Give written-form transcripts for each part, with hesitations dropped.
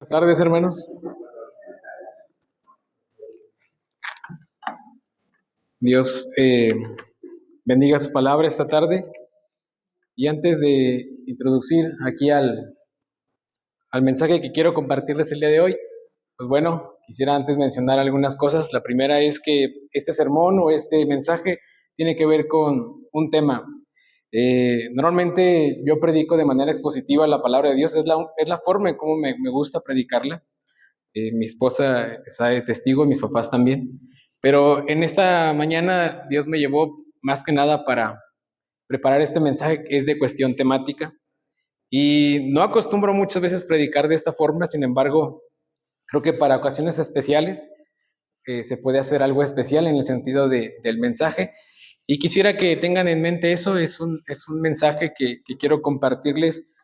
Buenas tardes, hermanos. Dios bendiga su palabra esta tarde. Y antes de introducir aquí al mensaje que quiero compartirles el día de hoy, pues bueno, quisiera antes mencionar algunas cosas. La primera es que este sermón o este mensaje tiene que ver con un tema. Normalmente yo predico de manera expositiva la palabra de Dios, es la forma en cómo me gusta predicarla. Mi esposa está de testigo, mis papás también. Pero en esta mañana Dios me llevó más que nada para preparar este mensaje que es de cuestión temática. Y no acostumbro muchas veces predicar de esta forma, sin embargo, creo que para ocasiones especiales se puede hacer algo especial en el sentido del mensaje. Y quisiera que tengan en mente eso, es un mensaje que quiero compartirles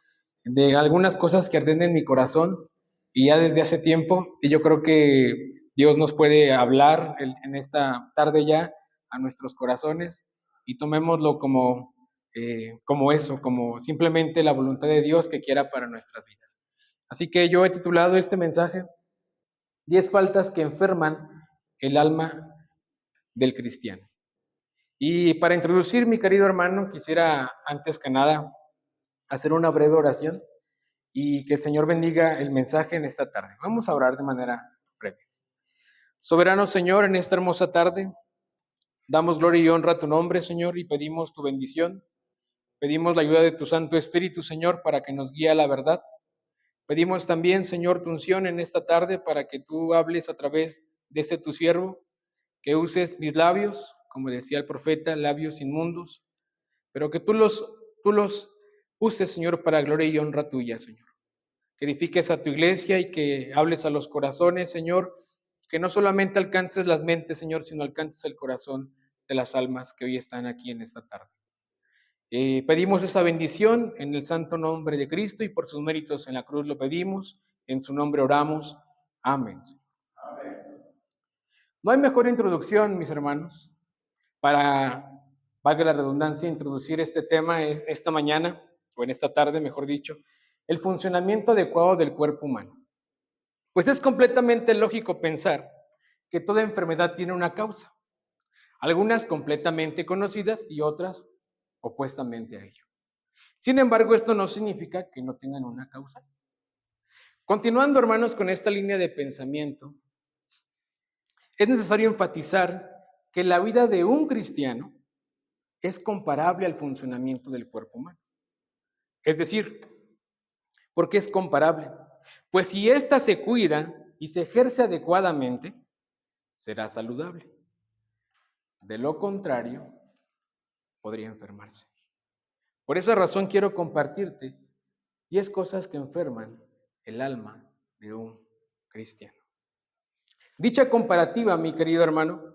de algunas cosas que arden en mi corazón y ya desde hace tiempo, y yo creo que Dios nos puede hablar en esta tarde ya a nuestros corazones y tomémoslo como eso, como simplemente la voluntad de Dios que quiera para nuestras vidas. Así que yo he titulado este mensaje 10 faltas que enferman el alma del cristiano. Y para introducir, mi querido hermano, quisiera antes que nada hacer una breve oración y que el Señor bendiga el mensaje en esta tarde. Vamos a orar de manera breve. Soberano Señor, en esta hermosa tarde, damos gloria y honra a tu nombre, Señor, y pedimos tu bendición. Pedimos la ayuda de tu Santo Espíritu, Señor, para que nos guíe a la verdad. Pedimos también, Señor, tu unción en esta tarde para que tú hables a través de este tu siervo, que uses mis labios, como decía el profeta, labios inmundos, pero que tú los uses, Señor, para gloria y honra tuya, Señor. Que edifiques a tu iglesia y que hables a los corazones, Señor, que no solamente alcances las mentes, Señor, sino alcances el corazón de las almas que hoy están aquí en esta tarde. Pedimos esa bendición en el santo nombre de Cristo y por sus méritos en la cruz lo pedimos, en su nombre oramos. Amén. Amén. No hay mejor introducción, mis hermanos, para, valga la redundancia, introducir este tema esta mañana, o en esta tarde, mejor dicho, el funcionamiento adecuado del cuerpo humano. Pues es completamente lógico pensar que toda enfermedad tiene una causa, algunas completamente conocidas y otras opuestamente a ello. Sin embargo, esto no significa que no tengan una causa. Continuando, hermanos, con esta línea de pensamiento, es necesario enfatizar que la vida de un cristiano es comparable al funcionamiento del cuerpo humano. Es decir, ¿por qué es comparable? Pues si ésta se cuida y se ejerce adecuadamente, será saludable. De lo contrario, podría enfermarse. Por esa razón quiero compartirte 10 cosas que enferman el alma de un cristiano. Dicha comparativa, mi querido hermano,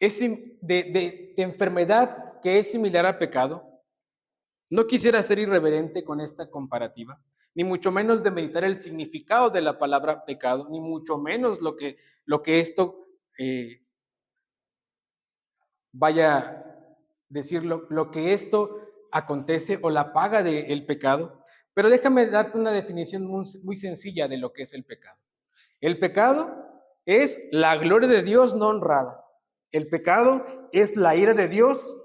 es de enfermedad que es similar al pecado. No quisiera ser irreverente con esta comparativa, ni mucho menos demeritar el significado de la palabra pecado, ni mucho menos lo que esto vaya a decir lo que esto acontece o la paga del pecado. Pero déjame darte una definición muy sencilla de lo que es el pecado. El pecado es la gloria de Dios no honrada. El pecado es la ira de Dios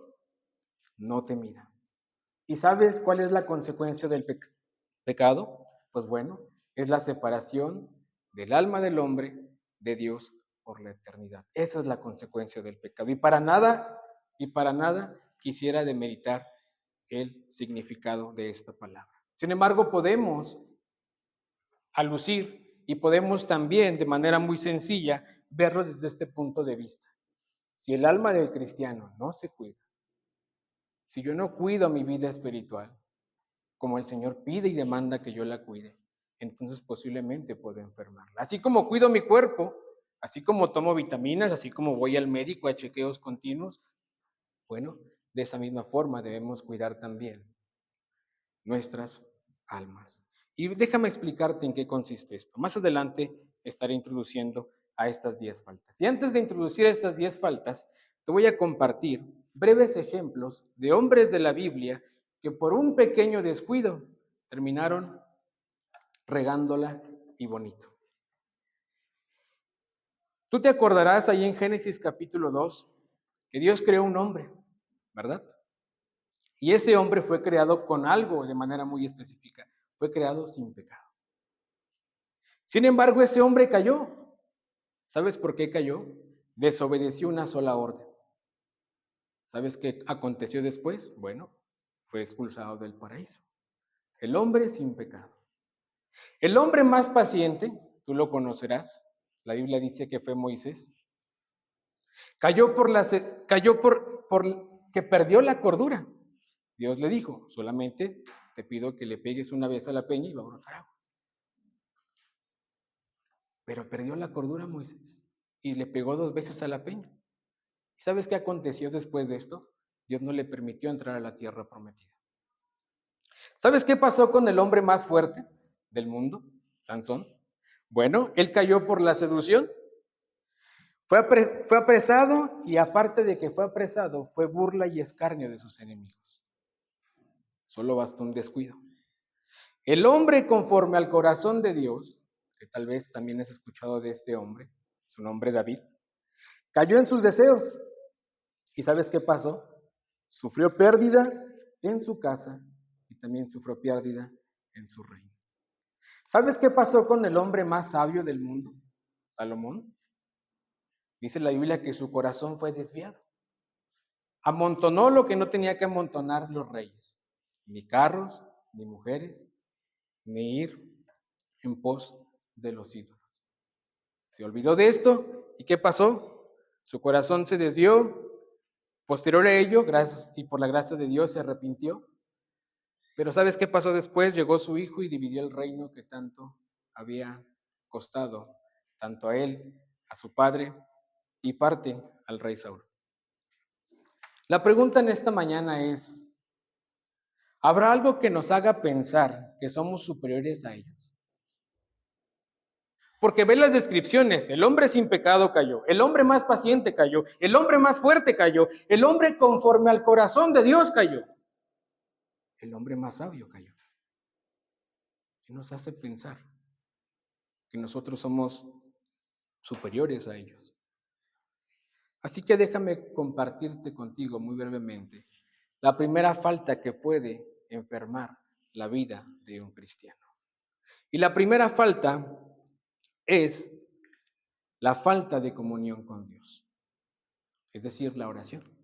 no temida. ¿Y sabes cuál es la consecuencia del pecado? Pues bueno, es la separación del alma del hombre de Dios por la eternidad. Esa es la consecuencia del pecado. Y para nada quisiera demeritar el significado de esta palabra. Sin embargo, podemos alucir y podemos también, de manera muy sencilla, verlo desde este punto de vista. Si el alma del cristiano no se cuida, si yo no cuido mi vida espiritual, como el Señor pide y demanda que yo la cuide, entonces posiblemente puedo enfermarla. Así como cuido mi cuerpo, así como tomo vitaminas, así como voy al médico a chequeos continuos, bueno, de esa misma forma debemos cuidar también nuestras almas. Y déjame explicarte en qué consiste esto. Más adelante estaré introduciendo a estas 10 faltas. Y antes de introducir estas 10 faltas, te voy a compartir breves ejemplos de hombres de la Biblia que por un pequeño descuido terminaron regándola y bonito. Tú te acordarás ahí en Génesis capítulo 2 que Dios creó un hombre, ¿verdad? Y ese hombre fue creado con algo de manera muy específica. Fue creado sin pecado. Sin embargo, ese hombre cayó. ¿Sabes por qué cayó? Desobedeció una sola orden. ¿Sabes qué aconteció después? Bueno, fue expulsado del paraíso. El hombre sin pecado. El hombre más paciente, tú lo conocerás, la Biblia dice que fue Moisés, cayó por que perdió la cordura. Dios le dijo, solamente te pido que le pegues una vez a la peña y va a brotar agua. Pero perdió la cordura Moisés y le pegó 2 veces a la peña. ¿Y sabes qué aconteció después de esto? Dios no le permitió entrar a la tierra prometida. ¿Sabes qué pasó con el hombre más fuerte del mundo, Sansón? Bueno, él cayó por la seducción. Fue apresado y aparte de que fue apresado, fue burla y escarnio de sus enemigos. Solo bastó un descuido. El hombre conforme al corazón de Dios, que tal vez también has escuchado de este hombre, su nombre David, cayó en sus deseos. ¿Y sabes qué pasó? Sufrió pérdida en su casa y también sufrió pérdida en su reino. ¿Sabes qué pasó con el hombre más sabio del mundo, Salomón? Dice la Biblia que su corazón fue desviado. Amontonó lo que no tenía que amontonar los reyes, ni carros, ni mujeres, ni ir en pos de los ídolos. Se olvidó de esto, ¿y qué pasó? Su corazón se desvió. Posterior a ello, gracias y por la gracia de Dios, se arrepintió. Pero ¿sabes qué pasó después? Llegó su hijo y dividió el reino que tanto había costado, tanto a él, a su padre y parte al rey Saúl. La pregunta en esta mañana es, ¿habrá algo que nos haga pensar que somos superiores a ellos? Porque ve las descripciones, el hombre sin pecado cayó, el hombre más paciente cayó, el hombre más fuerte cayó, el hombre conforme al corazón de Dios cayó, el hombre más sabio cayó. Y nos hace pensar que nosotros somos superiores a ellos. Así que déjame compartirte contigo muy brevemente la primera falta que puede enfermar la vida de un cristiano. Y la primera falta es la falta de comunión con Dios, es decir, la oración.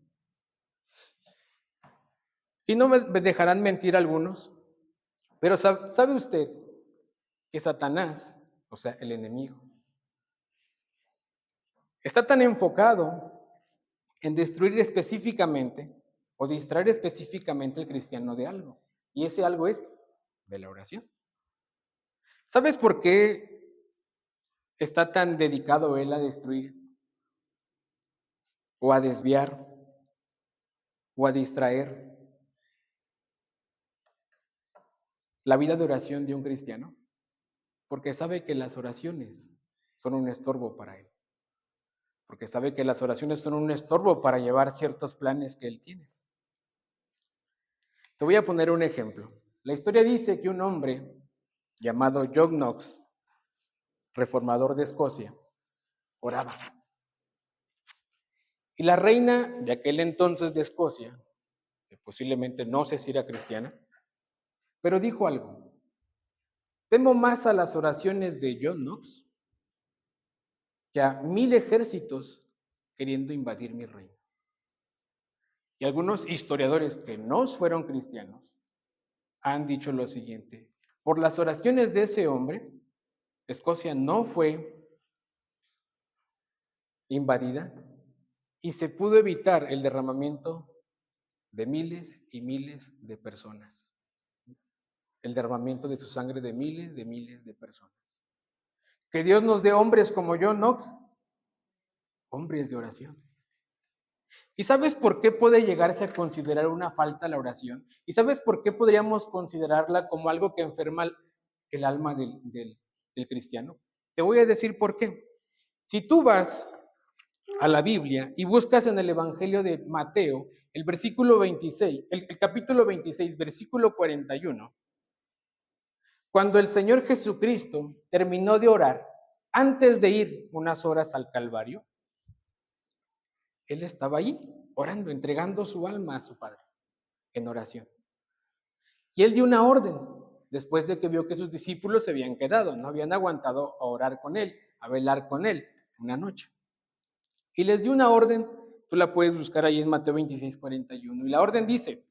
Y no me dejarán mentir algunos, pero ¿sabe usted que Satanás, o sea, el enemigo, está tan enfocado en destruir específicamente o distraer específicamente al cristiano de algo? Y ese algo es de la oración. ¿Sabes por qué está tan dedicado él a destruir o a desviar o a distraer la vida de oración de un cristiano? Porque sabe que las oraciones son un estorbo para él. Porque sabe que las oraciones son un estorbo para llevar ciertos planes que él tiene. Te voy a poner un ejemplo. La historia dice que un hombre llamado John Knox, reformador de Escocia, oraba. Y la reina de aquel entonces de Escocia, que posiblemente no sé si era cristiana, pero dijo algo: temo más a las oraciones de John Knox que a 1000 ejércitos queriendo invadir mi reino. Y algunos historiadores que no fueron cristianos han dicho lo siguiente: por las oraciones de ese hombre, Escocia no fue invadida y se pudo evitar el derramamiento de miles y miles de personas, el derramamiento de su sangre de miles de personas. Que Dios nos dé hombres como John Knox, hombres de oración. ¿Y sabes por qué puede llegarse a considerar una falta la oración? ¿Y sabes por qué podríamos considerarla como algo que enferma el alma del cristiano? Te voy a decir por qué. Si tú vas a la Biblia y buscas en el Evangelio de Mateo, el versículo 26, el capítulo 26, versículo 41, Cuando el Señor Jesucristo terminó de orar, antes de ir unas horas al Calvario, Él estaba allí orando, entregando su alma a su Padre en oración. Y Él dio una orden después de que vio que sus discípulos se habían quedado, no habían aguantado a orar con Él, a velar con Él una noche. Y les dio una orden, tú la puedes buscar ahí en Mateo 26:41. Y la orden dice: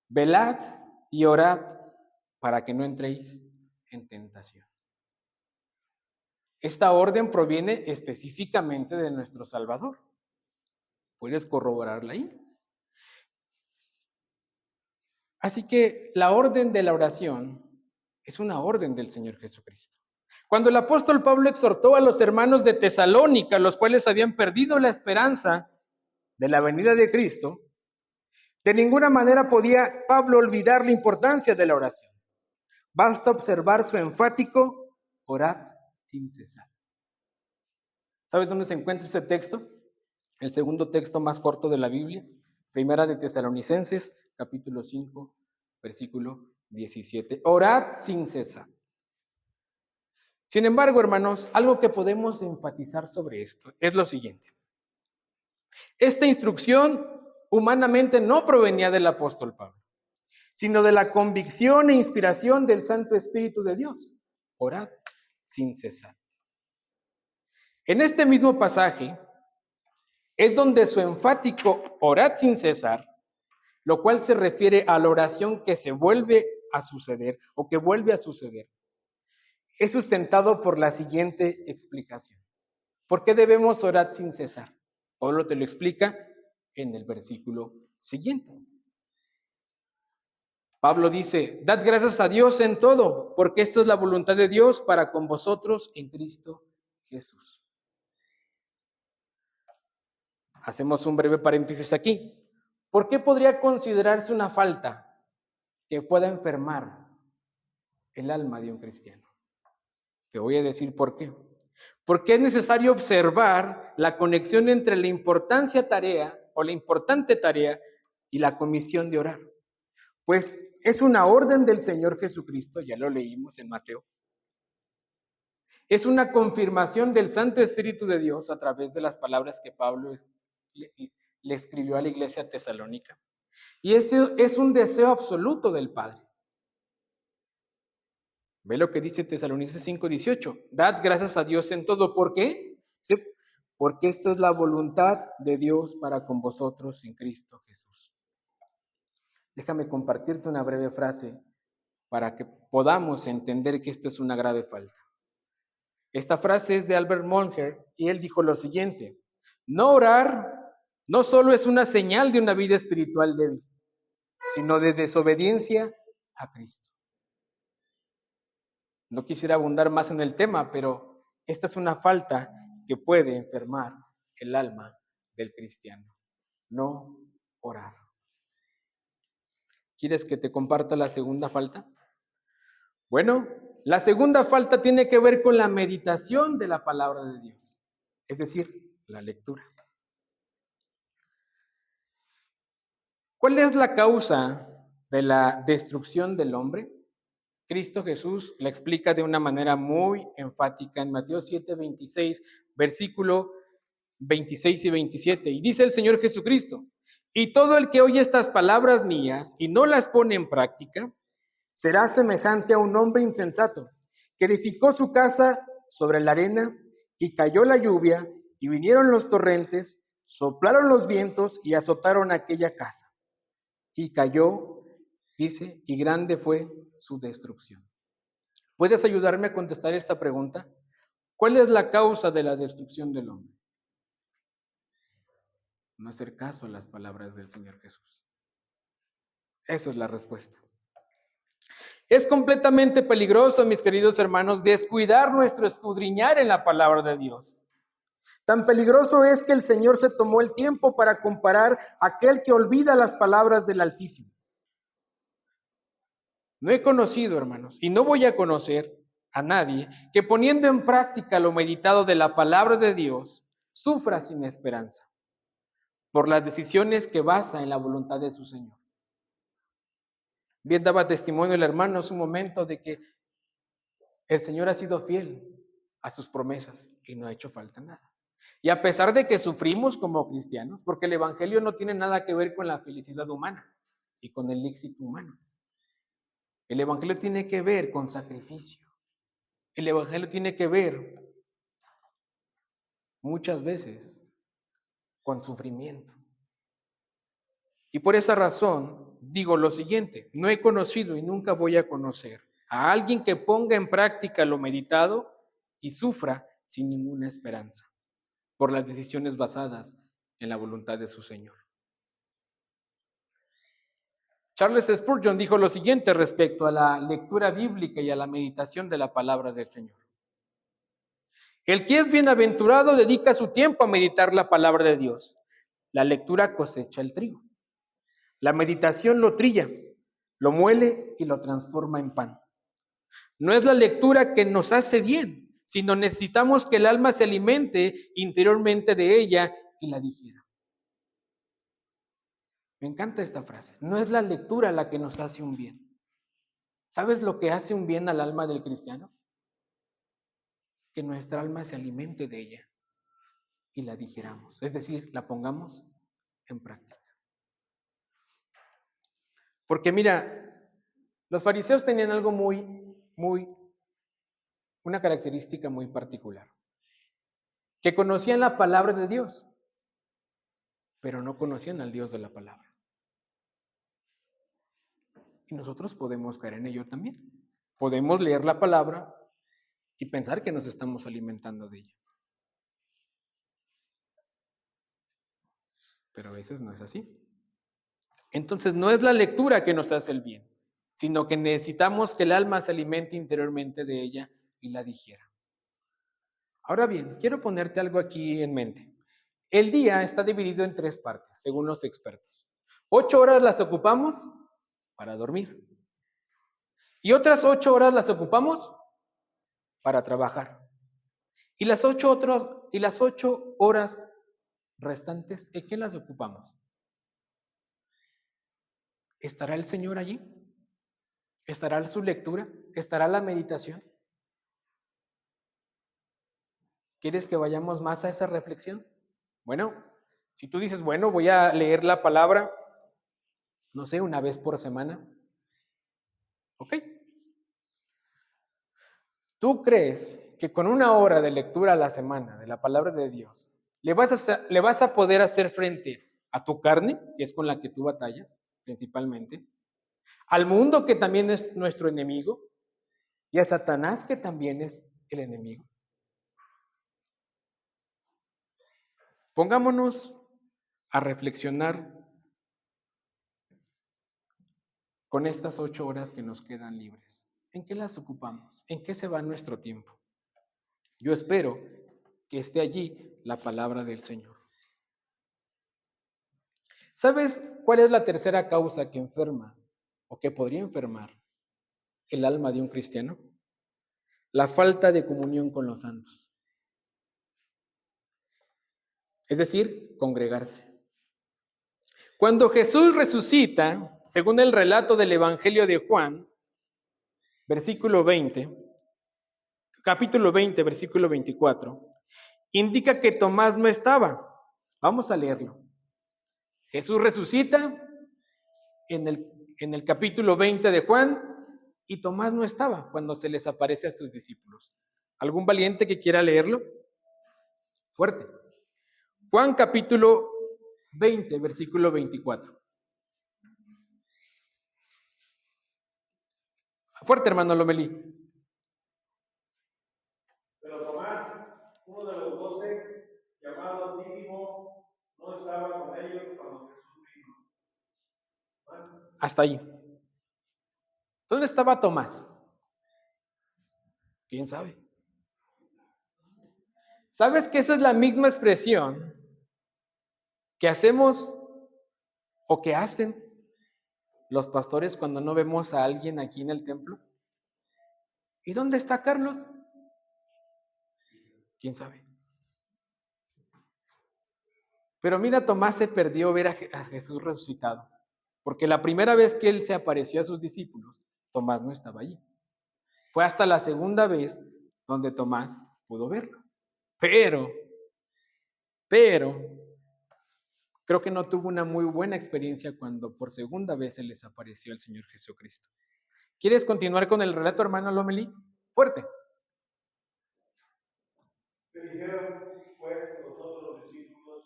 velad y orad para que no entréis en tentación. Esta orden proviene específicamente de nuestro Salvador. ¿Puedes corroborarla ahí? Así que la orden de la oración es una orden del Señor Jesucristo. Cuando el apóstol Pablo exhortó a los hermanos de Tesalónica, los cuales habían perdido la esperanza de la venida de Cristo, de ninguna manera podía Pablo olvidar la importancia de la oración. Basta observar su enfático: orad sin cesar. ¿Sabes dónde se encuentra ese texto? El segundo texto más corto de la Biblia, Primera de Tesalonicenses, capítulo 5, versículo 17. Orad sin cesar. Sin embargo, hermanos, algo que podemos enfatizar sobre esto es lo siguiente. Esta instrucción humanamente no provenía del apóstol Pablo, sino de la convicción e inspiración del Santo Espíritu de Dios. Orad sin cesar. En este mismo pasaje es donde su enfático orad sin cesar, lo cual se refiere a la oración que se vuelve a suceder o que vuelve a suceder, es sustentado por la siguiente explicación. ¿Por qué debemos orar sin cesar? Pablo te lo explica en el versículo siguiente. Pablo dice: dad gracias a Dios en todo, porque esta es la voluntad de Dios para con vosotros en Cristo Jesús. Hacemos un breve paréntesis aquí. ¿Por qué podría considerarse una falta que pueda enfermar el alma de un cristiano? Te voy a decir por qué. Porque es necesario observar la conexión entre la importante tarea y la comisión de orar. Pues es una orden del Señor Jesucristo, ya lo leímos en Mateo. Es una confirmación del Santo Espíritu de Dios a través de las palabras que Pablo le escribió a la iglesia tesalónica. Y ese es un deseo absoluto del Padre. Ve lo que dice Tesalonicenses 5:18. Dad gracias a Dios en todo. ¿Por qué? ¿Sí? Porque esta es la voluntad de Dios para con vosotros en Cristo Jesús. Déjame compartirte una breve frase para que podamos entender que esto es una grave falta. Esta frase es de Albert Monger y él dijo lo siguiente: no orar no solo es una señal de una vida espiritual débil, sino de desobediencia a Cristo. No quisiera abundar más en el tema, pero esta es una falta que puede enfermar el alma del cristiano. No orar. ¿Quieres que te comparta la segunda falta? Bueno, la segunda falta tiene que ver con la meditación de la palabra de Dios, es decir, la lectura. ¿Cuál es la causa de la destrucción del hombre? Cristo Jesús la explica de una manera muy enfática en Mateo 7:26, versículo 26 y 27. Y dice el Señor Jesucristo: y todo el que oye estas palabras mías y no las pone en práctica, será semejante a un hombre insensato, que edificó su casa sobre la arena, y cayó la lluvia, y vinieron los torrentes, soplaron los vientos, y azotaron aquella casa. Y cayó, dice, y grande fue su destrucción. ¿Puedes ayudarme a contestar esta pregunta? ¿Cuál es la causa de la destrucción del hombre? No hacer caso a las palabras del Señor Jesús. Esa es la respuesta. Es completamente peligroso, mis queridos hermanos, descuidar nuestro escudriñar en la palabra de Dios. Tan peligroso es que el Señor se tomó el tiempo para comparar a aquel que olvida las palabras del Altísimo. No he conocido, hermanos, y no voy a conocer a nadie que poniendo en práctica lo meditado de la palabra de Dios, sufra sin esperanza por las decisiones que basa en la voluntad de su Señor. Bien daba testimonio el hermano hace un momento de que el Señor ha sido fiel a sus promesas y no ha hecho falta nada. Y a pesar de que sufrimos como cristianos, porque el Evangelio no tiene nada que ver con la felicidad humana y con el éxito humano. El Evangelio tiene que ver con sacrificio. El Evangelio tiene que ver muchas veces con sufrimiento. Y por esa razón digo lo siguiente: no he conocido y nunca voy a conocer a alguien que ponga en práctica lo meditado y sufra sin ninguna esperanza por las decisiones basadas en la voluntad de su Señor. Charles Spurgeon dijo lo siguiente respecto a la lectura bíblica y a la meditación de la palabra del Señor: el que es bienaventurado dedica su tiempo a meditar la palabra de Dios. La lectura cosecha el trigo. La meditación lo trilla, lo muele y lo transforma en pan. No es la lectura que nos hace bien, sino necesitamos que el alma se alimente interiormente de ella y la digiera. Me encanta esta frase. No es la lectura la que nos hace un bien. ¿Sabes lo que hace un bien al alma del cristiano? Que nuestra alma se alimente de ella y la digiramos, es decir, la pongamos en práctica. Porque mira, los fariseos tenían algo una característica muy particular, que conocían la palabra de Dios, pero no conocían al Dios de la palabra. Y nosotros podemos caer en ello también. Podemos leer la palabra y pensar que nos estamos alimentando de ella. Pero a veces no es así. Entonces no es la lectura que nos hace el bien, sino que necesitamos que el alma se alimente interiormente de ella y la digiera. Ahora bien, quiero ponerte algo aquí en mente. El día está dividido en 3 partes, según los expertos. 8 horas las ocupamos para dormir. Y otras 8 horas las ocupamos para trabajar. Y las 8 horas restantes, ¿en qué las ocupamos? ¿Estará el Señor allí? ¿Estará su lectura? ¿Estará la meditación? ¿Quieres que vayamos más a esa reflexión? Bueno, si tú dices, bueno, voy a leer la palabra, no sé, una vez por semana. ¿Ok? ¿Tú crees que con 1 hora de lectura a la semana de la palabra de Dios le vas a poder hacer frente a tu carne, que es con la que tú batallas principalmente, al mundo, que también es nuestro enemigo, y a Satanás, que también es el enemigo? Pongámonos a reflexionar con estas 8 horas que nos quedan libres. ¿En qué las ocupamos? ¿En qué se va nuestro tiempo? Yo espero que esté allí la palabra del Señor. ¿Sabes cuál es la tercera causa que enferma o que podría enfermar el alma de un cristiano? La falta de comunión con los santos. Es decir, congregarse. Cuando Jesús resucita, según el relato del Evangelio de Juan, capítulo 20, versículo 24, indica que Tomás no estaba. Vamos a leerlo. Jesús resucita en el capítulo 20 de Juan y Tomás no estaba cuando se les aparece a sus discípulos. ¿Algún valiente que quiera leerlo? Fuerte. Juan capítulo 20, versículo 24. Fuerte, hermano Lomelí. Pero Tomás, uno de los 12, llamado Dídimo, no estaba con ellos cuando Jesús vino. Hasta ahí. ¿Dónde estaba Tomás? ¿Quién sabe? ¿Sabes que esa es la misma expresión que hacemos o que hacen los pastores cuando no vemos a alguien aquí en el templo? ¿Y dónde está Carlos? ¿Quién sabe? Pero mira, Tomás se perdió ver a Jesús resucitado. porque la primera vez que él se apareció a sus discípulos, Tomás no estaba allí. Fue hasta la segunda vez donde Tomás pudo verlo. Pero, creo que no tuvo una muy buena experiencia cuando por segunda vez se les apareció el Señor Jesucristo. ¿Quieres continuar con el relato, hermano Lomelí? Fuerte. Le dijeron pues los otros discípulos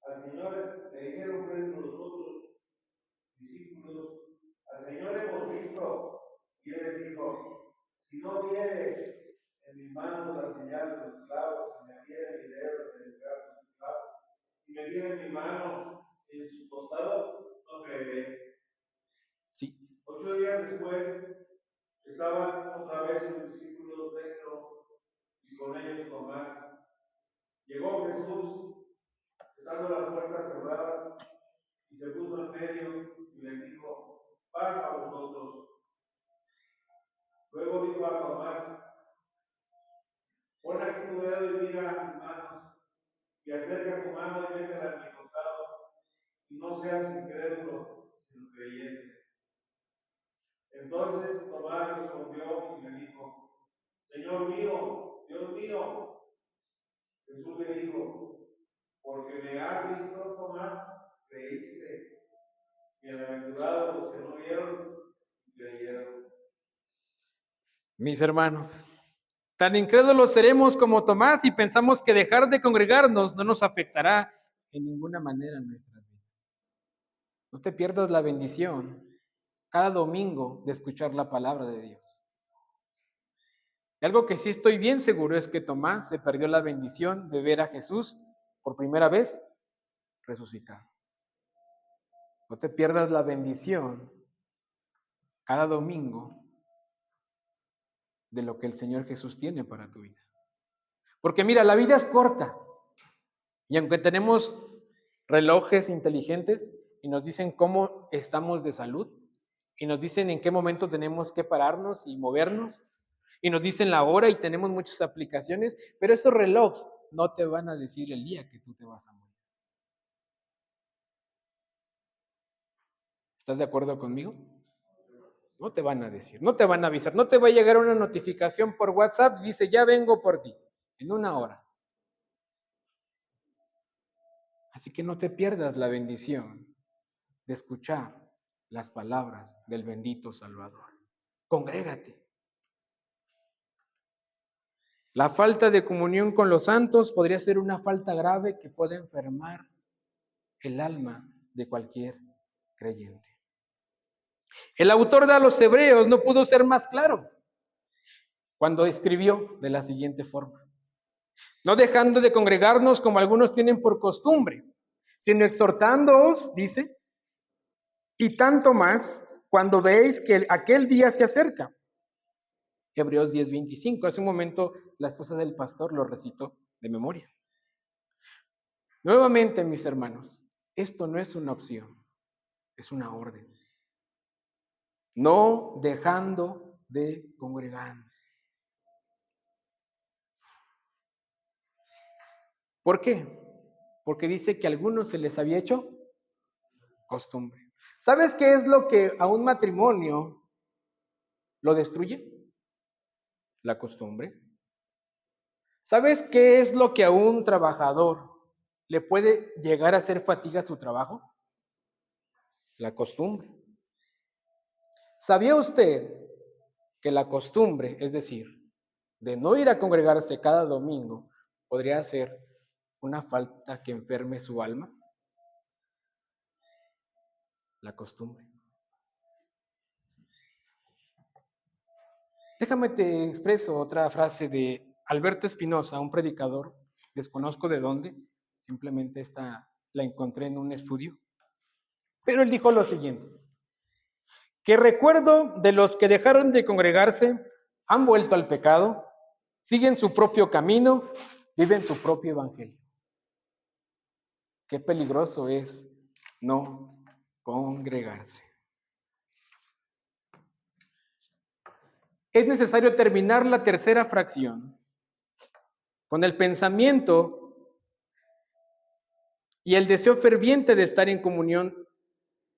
al Señor, le dijeron pues los otros discípulos, al Señor hemos visto, y él les dijo, si no viere en mis manos la señal de los clavos, si me viere mi dedo en el lugar de los clavos, si me viere mi mano en su costado, no creeré. Sí. 8 días después, estaban otra vez sus discípulos dentro y con ellos Tomás. Llegó Jesús, estando las puertas cerradas, y se puso en medio y le dijo, paz a vosotros. Luego dijo a Tomás, pon aquí tu dedo y mira mis manos, y acerca tu mano y métela en mi costado, y no seas incrédulo, sino creyente. Entonces Tomás respondió y le dijo, Señor mío, Dios mío. Jesús le dijo, porque me has visto, Tomás, creíste. Bienaventurados los que no vieron y creyeron. Mis hermanos, tan incrédulos seremos como Tomás y pensamos que dejar de congregarnos no nos afectará en ninguna manera en nuestras vidas. No te pierdas la bendición cada domingo de escuchar la palabra de Dios. Y algo que sí estoy bien seguro es que Tomás se perdió la bendición de ver a Jesús por primera vez resucitado. No te pierdas la bendición cada domingo de lo que el Señor Jesús tiene para tu vida. Porque mira, la vida es corta. Y aunque tenemos relojes inteligentes y nos dicen cómo estamos de salud, y nos dicen en qué momento tenemos que pararnos y movernos, y nos dicen la hora y tenemos muchas aplicaciones, pero esos relojes no te van a decir el día que tú te vas a morir. ¿Estás de acuerdo conmigo? No te van a decir, no te van a avisar, no te va a llegar una notificación por WhatsApp, dice, ya vengo por ti, en 1 hora. Así que no te pierdas la bendición de escuchar las palabras del bendito Salvador. Congrégate. La falta de comunión con los santos podría ser una falta grave que puede enfermar el alma de cualquier creyente. El autor de los Hebreos no pudo ser más claro cuando escribió de la siguiente forma: no dejando de congregarnos como algunos tienen por costumbre, sino exhortándoos, dice, y tanto más cuando veis que aquel día se acerca. Hebreos 10:25. Hace un momento la esposa del pastor lo recitó de memoria. Nuevamente, mis hermanos, esto no es una opción, es una orden. No dejando de congregar. ¿Por qué? Porque dice que a algunos se les había hecho costumbre. ¿Sabes qué es lo que a un matrimonio lo destruye? La costumbre. ¿Sabes qué es lo que a un trabajador le puede llegar a hacer fatiga a su trabajo? La costumbre. ¿Sabía usted que la costumbre, es decir, de no ir a congregarse cada domingo, podría ser una falta que enferme su alma? La costumbre. Déjame te expreso otra frase de Alberto Espinosa, un predicador, desconozco de dónde, simplemente la encontré en un estudio, pero él dijo lo siguiente: que recuerdo de los que dejaron de congregarse, han vuelto al pecado, siguen su propio camino, viven su propio evangelio. Qué peligroso es no congregarse. Es necesario terminar la tercera fracción con el pensamiento y el deseo ferviente de estar en comunión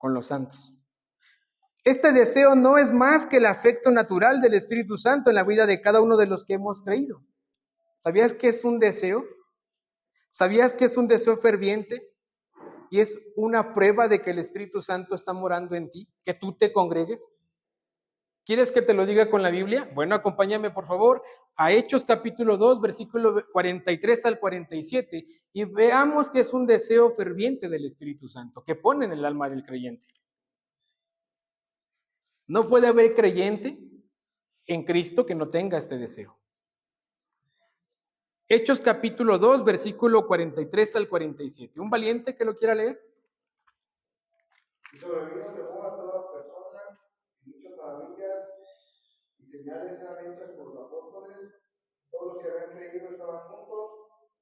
con los santos. Este deseo no es más que el afecto natural del Espíritu Santo en la vida de cada uno de los que hemos creído. ¿Sabías que es un deseo? ¿Sabías que es un deseo ferviente? Y es una prueba de que el Espíritu Santo está morando en ti, que tú te congregues. ¿Quieres que te lo diga con la Biblia? Bueno, acompáñame por favor a Hechos capítulo 2, versículo 43 al 47, y veamos que es un deseo ferviente del Espíritu Santo, que pone en el alma del creyente. No puede haber creyente en Cristo que no tenga este deseo. Hechos capítulo 2, versículo 43 al 47. ¿Un valiente que lo quiera leer? Y sobrevino temor a toda persona, y muchas maravillas y señales eran hechas por los apóstoles. Todos los que habían creído estaban juntos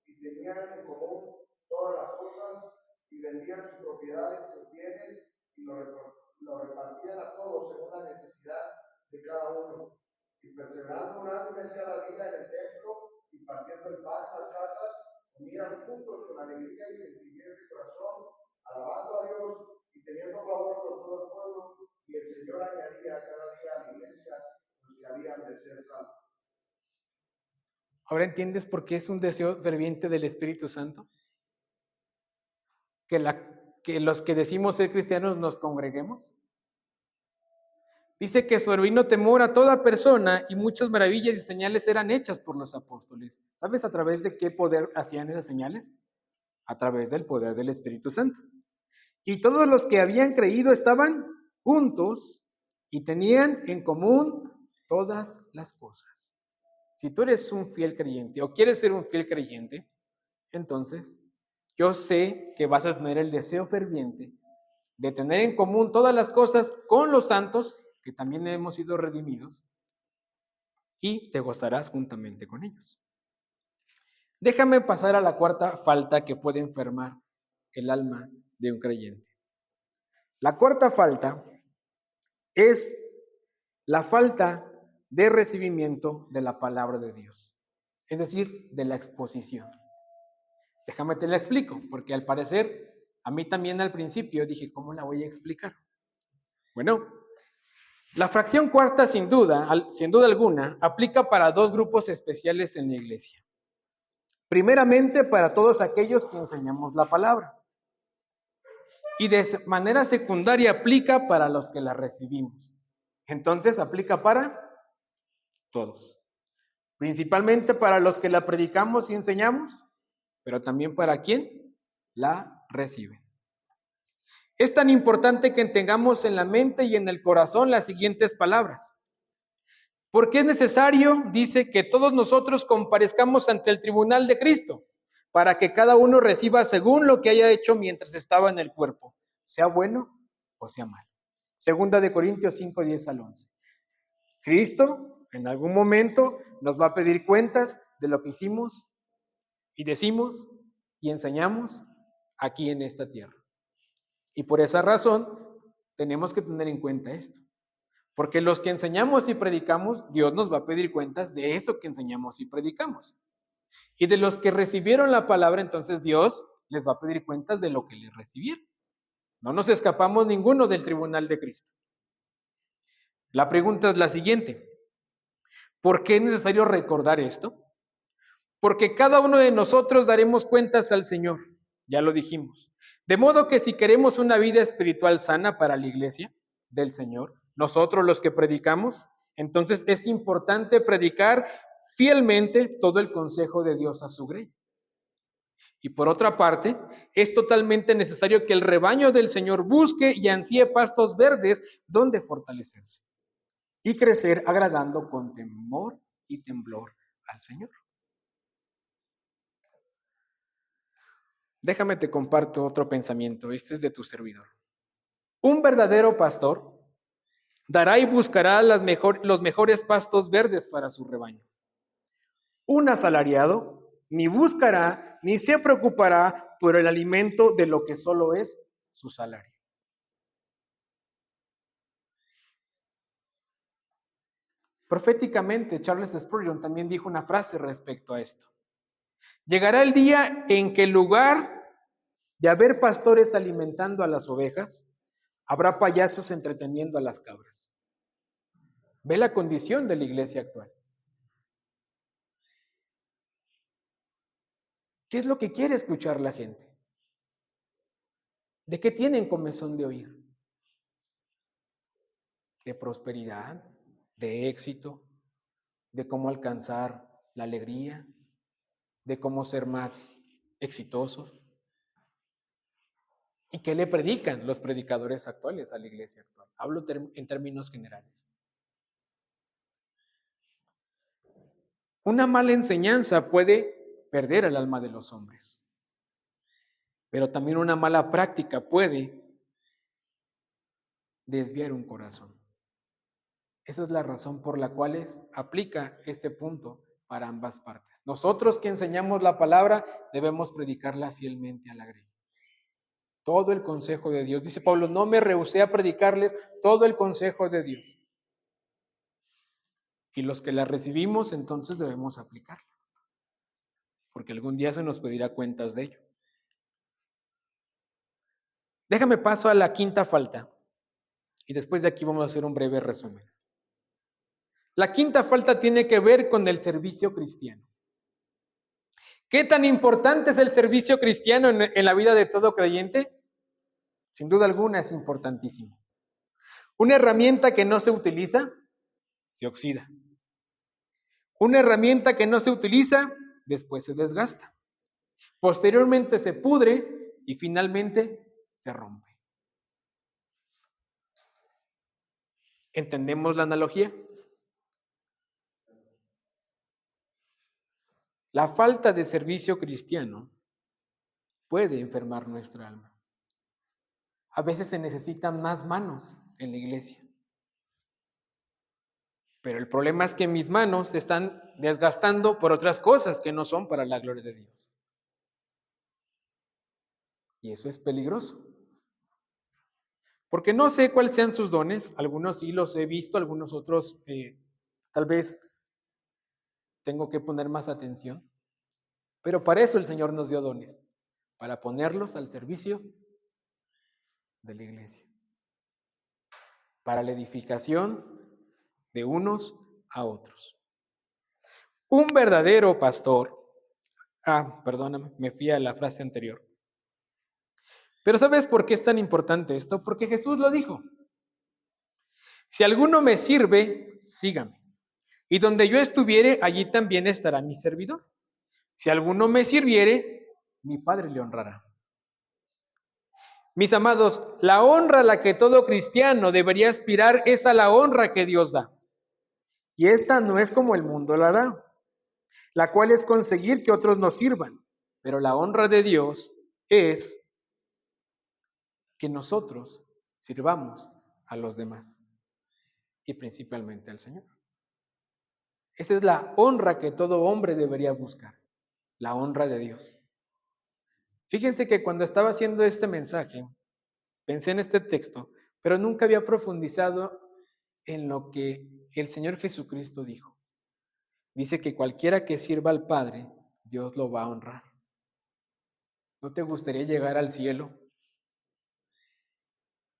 y tenían en común todas las cosas, y vendían sus propiedades y sus bienes, y lo repartían a todos según la necesidad de cada uno. Y perseverando unánimes cada día en el templo, y partiendo el pan en las casas, comían juntos con alegría y sencillez de corazón, alabando a Dios y teniendo favor con todo el pueblo, y el Señor añadía cada día a la iglesia los que habían de ser salvos. ¿Ahora entiendes por qué es un deseo ferviente del Espíritu Santo? Que los que decimos ser cristianos nos congreguemos. Dice que sobrevino temor a toda persona y muchas maravillas y señales eran hechas por los apóstoles. ¿Sabes a través de qué poder hacían esas señales? A través del poder del Espíritu Santo. Y todos los que habían creído estaban juntos y tenían en común todas las cosas. Si tú eres un fiel creyente o quieres ser un fiel creyente, entonces yo sé que vas a tener el deseo ferviente de tener en común todas las cosas con los santos, que también hemos sido redimidos, y te gozarás juntamente con ellos. Déjame pasar a la cuarta falta que puede enfermar el alma de un creyente. La cuarta falta es la falta de recibimiento de la palabra de Dios, es decir, de la exposición. Déjame te la explico, porque al parecer, a mí también al principio dije, ¿cómo la voy a explicar? Bueno, la fracción cuarta, sin duda alguna, aplica para dos grupos especiales en la iglesia. Primeramente, para todos aquellos que enseñamos la palabra. Y de manera secundaria aplica para los que la recibimos. Entonces, aplica para todos. Principalmente para los que la predicamos y enseñamos, pero también para quien la recibe. Es tan importante que tengamos en la mente y en el corazón las siguientes palabras. Porque es necesario, dice, que todos nosotros comparezcamos ante el tribunal de Cristo, para que cada uno reciba según lo que haya hecho mientras estaba en el cuerpo, sea bueno o sea malo. Segunda de Corintios 5, 10 al 11. Cristo en algún momento nos va a pedir cuentas de lo que hicimos y decimos y enseñamos aquí en esta tierra. Y por esa razón tenemos que tener en cuenta esto. Porque los que enseñamos y predicamos, Dios nos va a pedir cuentas de eso que enseñamos y predicamos. Y de los que recibieron la palabra, entonces Dios les va a pedir cuentas de lo que les recibieron. No nos escapamos ninguno del tribunal de Cristo. La pregunta es la siguiente. ¿Por qué es necesario recordar esto? Porque cada uno de nosotros daremos cuentas al Señor, ya lo dijimos. De modo que si queremos una vida espiritual sana para la iglesia del Señor, nosotros los que predicamos, entonces es importante predicar fielmente todo el consejo de Dios a su grey. Y por otra parte, es totalmente necesario que el rebaño del Señor busque y ansíe pastos verdes donde fortalecerse y crecer agradando con temor y temblor al Señor. Déjame te comparto otro pensamiento, este es de tu servidor. Un verdadero pastor dará y buscará los mejores pastos verdes para su rebaño. Un asalariado ni buscará ni se preocupará por el alimento de lo que solo es su salario. Proféticamente, Charles Spurgeon también dijo una frase respecto a esto. Llegará el día en que en lugar de haber pastores alimentando a las ovejas, Habrá payasos entreteniendo a las cabras. Ve la condición de la iglesia actual. ¿Qué es lo que quiere escuchar la gente? ¿De qué tienen comezón de oír? ¿De prosperidad? ¿De éxito? ¿De cómo alcanzar la alegría? ¿De cómo ser más exitosos? ¿Y qué le predican los predicadores actuales a la iglesia actual? Hablo en términos generales. Una mala enseñanza puede perder el alma de los hombres, pero también una mala práctica puede desviar un corazón. Esa es la razón por la cual aplica este punto para ambas partes. Nosotros que enseñamos la palabra debemos predicarla fielmente a la grey. Todo el consejo de Dios. Dice Pablo, no me rehusé a predicarles todo el consejo de Dios. Y los que la recibimos, entonces debemos aplicarla. Porque algún día se nos pedirá cuentas de ello. Déjame paso a la quinta falta. Y después de aquí vamos a hacer un breve resumen. La quinta falta tiene que ver con el servicio cristiano. ¿Qué tan importante es el servicio cristiano en la vida de todo creyente? Sin duda alguna es importantísimo. Una herramienta que no se utiliza, se oxida. Una herramienta que no se utiliza, después se desgasta. Posteriormente se pudre y finalmente se rompe. ¿Entendemos la analogía? La falta de servicio cristiano puede enfermar nuestra alma. A veces se necesitan más manos en la iglesia. Pero el problema es que mis manos se están desgastando por otras cosas que no son para la gloria de Dios. Y eso es peligroso. Porque no sé cuáles sean sus dones. Algunos sí los he visto, algunos otros tal vez tengo que poner más atención. Pero para eso el Señor nos dio dones, para ponerlos al servicio de la iglesia, para la edificación de unos a otros. Un verdadero pastor, perdóname, me fui a la frase anterior. Pero ¿sabes por qué es tan importante esto? Porque Jesús lo dijo. Si alguno me sirve, sígame. Y donde yo estuviere, allí también estará mi servidor. Si alguno me sirviere, mi Padre le honrará. Mis amados, la honra a la que todo cristiano debería aspirar es a la honra que Dios da. Y esta no es como el mundo la da, la cual es conseguir que otros nos sirvan. Pero la honra de Dios es que nosotros sirvamos a los demás y principalmente al Señor. Esa es la honra que todo hombre debería buscar, la honra de Dios. Fíjense que cuando estaba haciendo este mensaje, pensé en este texto, pero nunca había profundizado en lo que el Señor Jesucristo dijo. Dice que cualquiera que sirva al Padre, Dios lo va a honrar. ¿No te gustaría llegar al cielo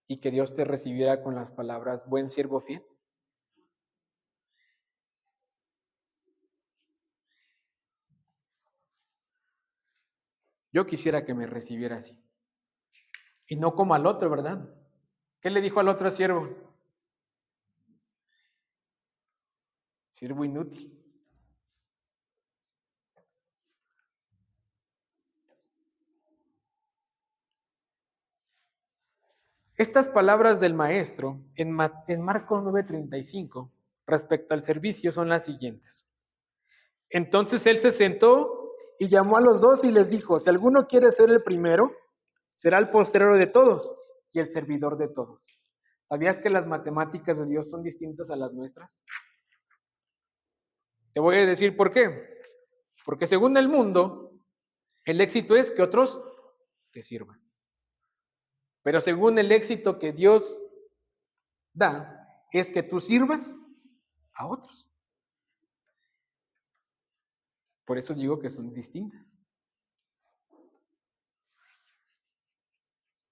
y que Dios te recibiera con las palabras, buen siervo fiel? Yo quisiera que me recibiera así. Y no como al otro, ¿verdad? ¿Qué le dijo al otro siervo? Siervo inútil. Estas palabras del maestro en Marcos 9:35 respecto al servicio son las siguientes. Entonces él se sentó y llamó a los dos y les dijo, si alguno quiere ser el primero, será el postrero de todos y el servidor de todos. ¿Sabías que las matemáticas de Dios son distintas a las nuestras? Te voy a decir por qué. Porque según el mundo, el éxito es que otros te sirvan. Pero según el éxito que Dios da, es que tú sirvas a otros. Por eso digo que son distintas.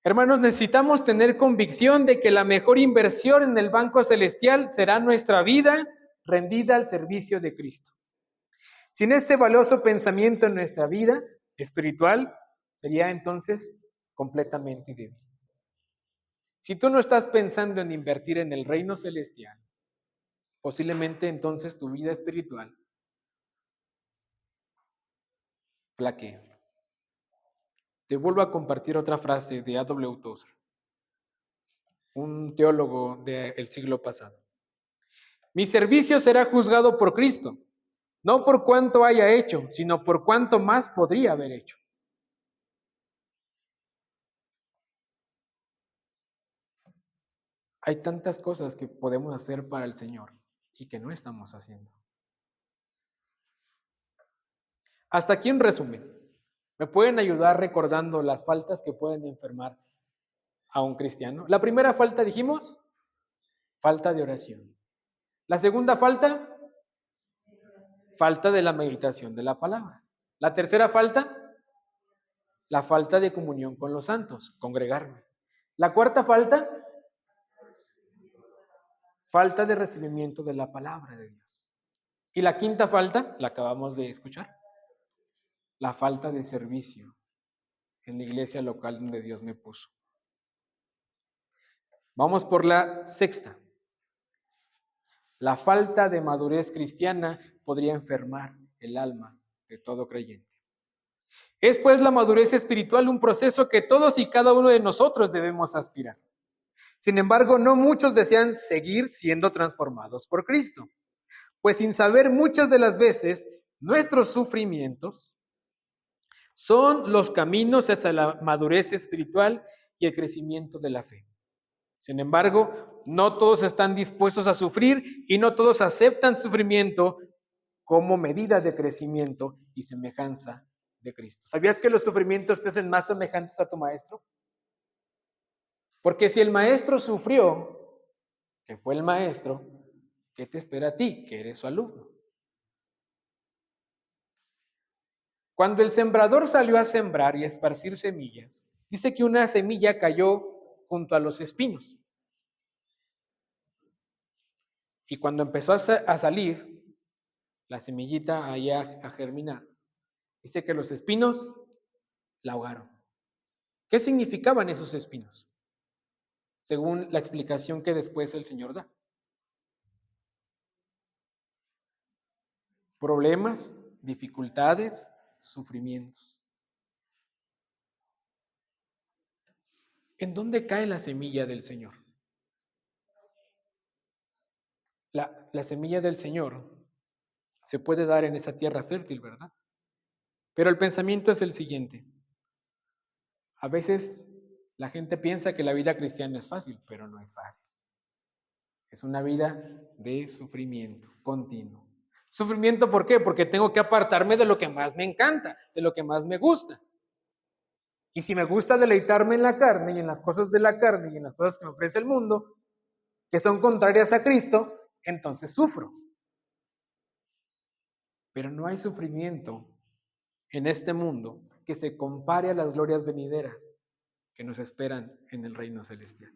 Hermanos, necesitamos tener convicción de que la mejor inversión en el banco celestial será nuestra vida rendida al servicio de Cristo. Sin este valioso pensamiento en nuestra vida espiritual, sería entonces completamente débil. Si tú no estás pensando en invertir en el reino celestial, posiblemente entonces tu vida espiritual flaquea. Te vuelvo a compartir otra frase de A.W. Tozer, un teólogo del siglo pasado. Mi servicio será juzgado por Cristo, no por cuánto haya hecho, sino por cuánto más podría haber hecho. Hay tantas cosas que podemos hacer para el Señor y que no estamos haciendo. Hasta aquí un resumen. ¿Me pueden ayudar recordando las faltas que pueden enfermar a un cristiano? La primera falta, dijimos, falta de oración. La segunda falta, falta de la meditación de la palabra. La tercera falta, la falta de comunión con los santos, congregarme. La cuarta falta, falta de recibimiento de la palabra de Dios. Y la quinta falta, la acabamos de escuchar, la falta de servicio en la iglesia local donde Dios me puso. Vamos por la sexta. La falta de madurez cristiana podría enfermar el alma de todo creyente. Es pues la madurez espiritual un proceso que todos y cada uno de nosotros debemos aspirar. Sin embargo, no muchos desean seguir siendo transformados por Cristo, pues sin saber muchas de las veces nuestros sufrimientos son los caminos hacia la madurez espiritual y el crecimiento de la fe. Sin embargo, no todos están dispuestos a sufrir y no todos aceptan sufrimiento como medida de crecimiento y semejanza de Cristo. ¿Sabías que los sufrimientos te hacen más semejantes a tu maestro? Porque si el maestro sufrió, que fue el maestro, ¿qué te espera a ti, que eres su alumno? Cuando el sembrador salió a sembrar y a esparcir semillas, dice que una semilla cayó junto a los espinos. Y cuando empezó a salir la semillita ahí a germinar, dice que los espinos la ahogaron. ¿Qué significaban esos espinos? Según la explicación que después el Señor da. Problemas, dificultades, sufrimientos. ¿En dónde cae la semilla del Señor? La semilla del Señor se puede dar en esa tierra fértil, ¿verdad? Pero el pensamiento es el siguiente. A veces la gente piensa que la vida cristiana es fácil, pero no es fácil. Es una vida de sufrimiento continuo. ¿Sufrimiento por qué? Porque tengo que apartarme de lo que más me encanta, de lo que más me gusta. Y si me gusta deleitarme en la carne y en las cosas de la carne y en las cosas que me ofrece el mundo, que son contrarias a Cristo, entonces sufro. Pero no hay sufrimiento en este mundo que se compare a las glorias venideras que nos esperan en el reino celestial.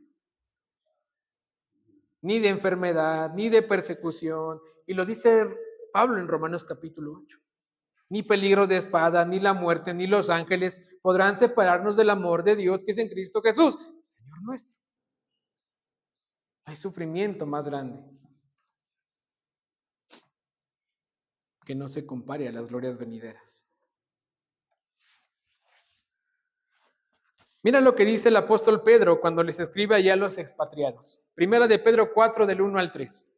Ni de enfermedad, ni de persecución, y lo dice Pablo en Romanos capítulo 8. Ni peligro de espada, ni la muerte, ni los ángeles podrán separarnos del amor de Dios que es en Cristo Jesús, Señor nuestro. Hay sufrimiento más grande que no se compare a las glorias venideras. Mira lo que dice el apóstol Pedro cuando les escribe allá a los expatriados. Primera de Pedro 4, del 1 al 3.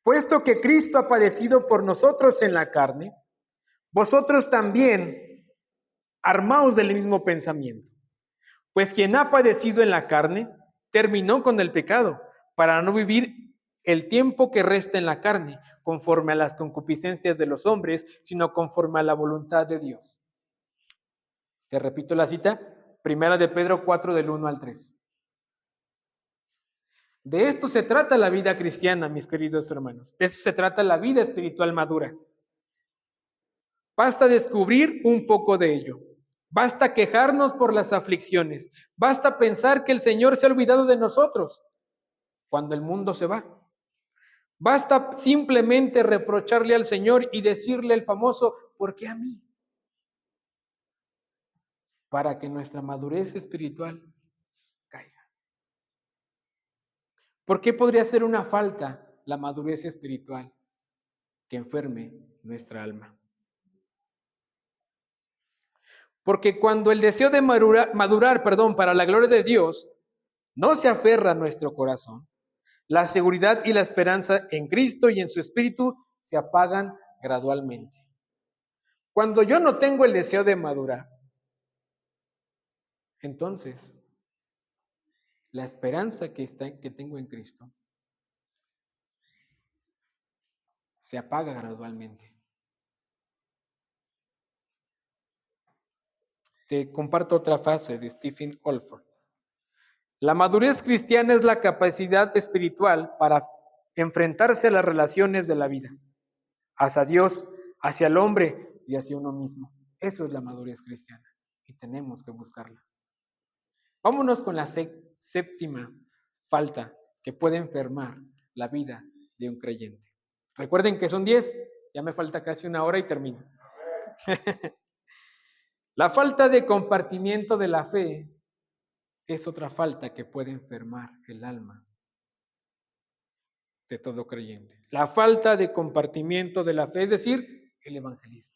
Puesto que Cristo ha padecido por nosotros en la carne, vosotros también armaos del mismo pensamiento. Pues quien ha padecido en la carne, terminó con el pecado, para no vivir el tiempo que resta en la carne, conforme a las concupiscencias de los hombres, sino conforme a la voluntad de Dios. Te repito la cita, Primera de Pedro 4, del 1 al 3. De esto se trata la vida cristiana, mis queridos hermanos. De esto se trata la vida espiritual madura. Basta descubrir un poco de ello. Basta quejarnos por las aflicciones. Basta pensar que el Señor se ha olvidado de nosotros cuando el mundo se va. Basta simplemente reprocharle al Señor y decirle el famoso, ¿por qué a mí? Para que nuestra madurez espiritual caiga. ¿Por qué podría ser una falta la madurez espiritual que enferme nuestra alma? Porque cuando el deseo de madurar, para la gloria de Dios no se aferra a nuestro corazón, la seguridad y la esperanza en Cristo y en su Espíritu se apagan gradualmente. Cuando yo no tengo el deseo de madurar, entonces la esperanza que tengo en Cristo se apaga gradualmente. Te comparto otra frase de Stephen Olford. La madurez cristiana es la capacidad espiritual para enfrentarse a las relaciones de la vida, hacia Dios, hacia el hombre y hacia uno mismo. Eso es la madurez cristiana y tenemos que buscarla. Vámonos con la séptima falta que puede enfermar la vida de un creyente. Recuerden que son 10, ya me falta casi una hora y termino. La falta de compartimiento de la fe es otra falta que puede enfermar el alma de todo creyente. La falta de compartimiento de la fe, es decir, el evangelismo.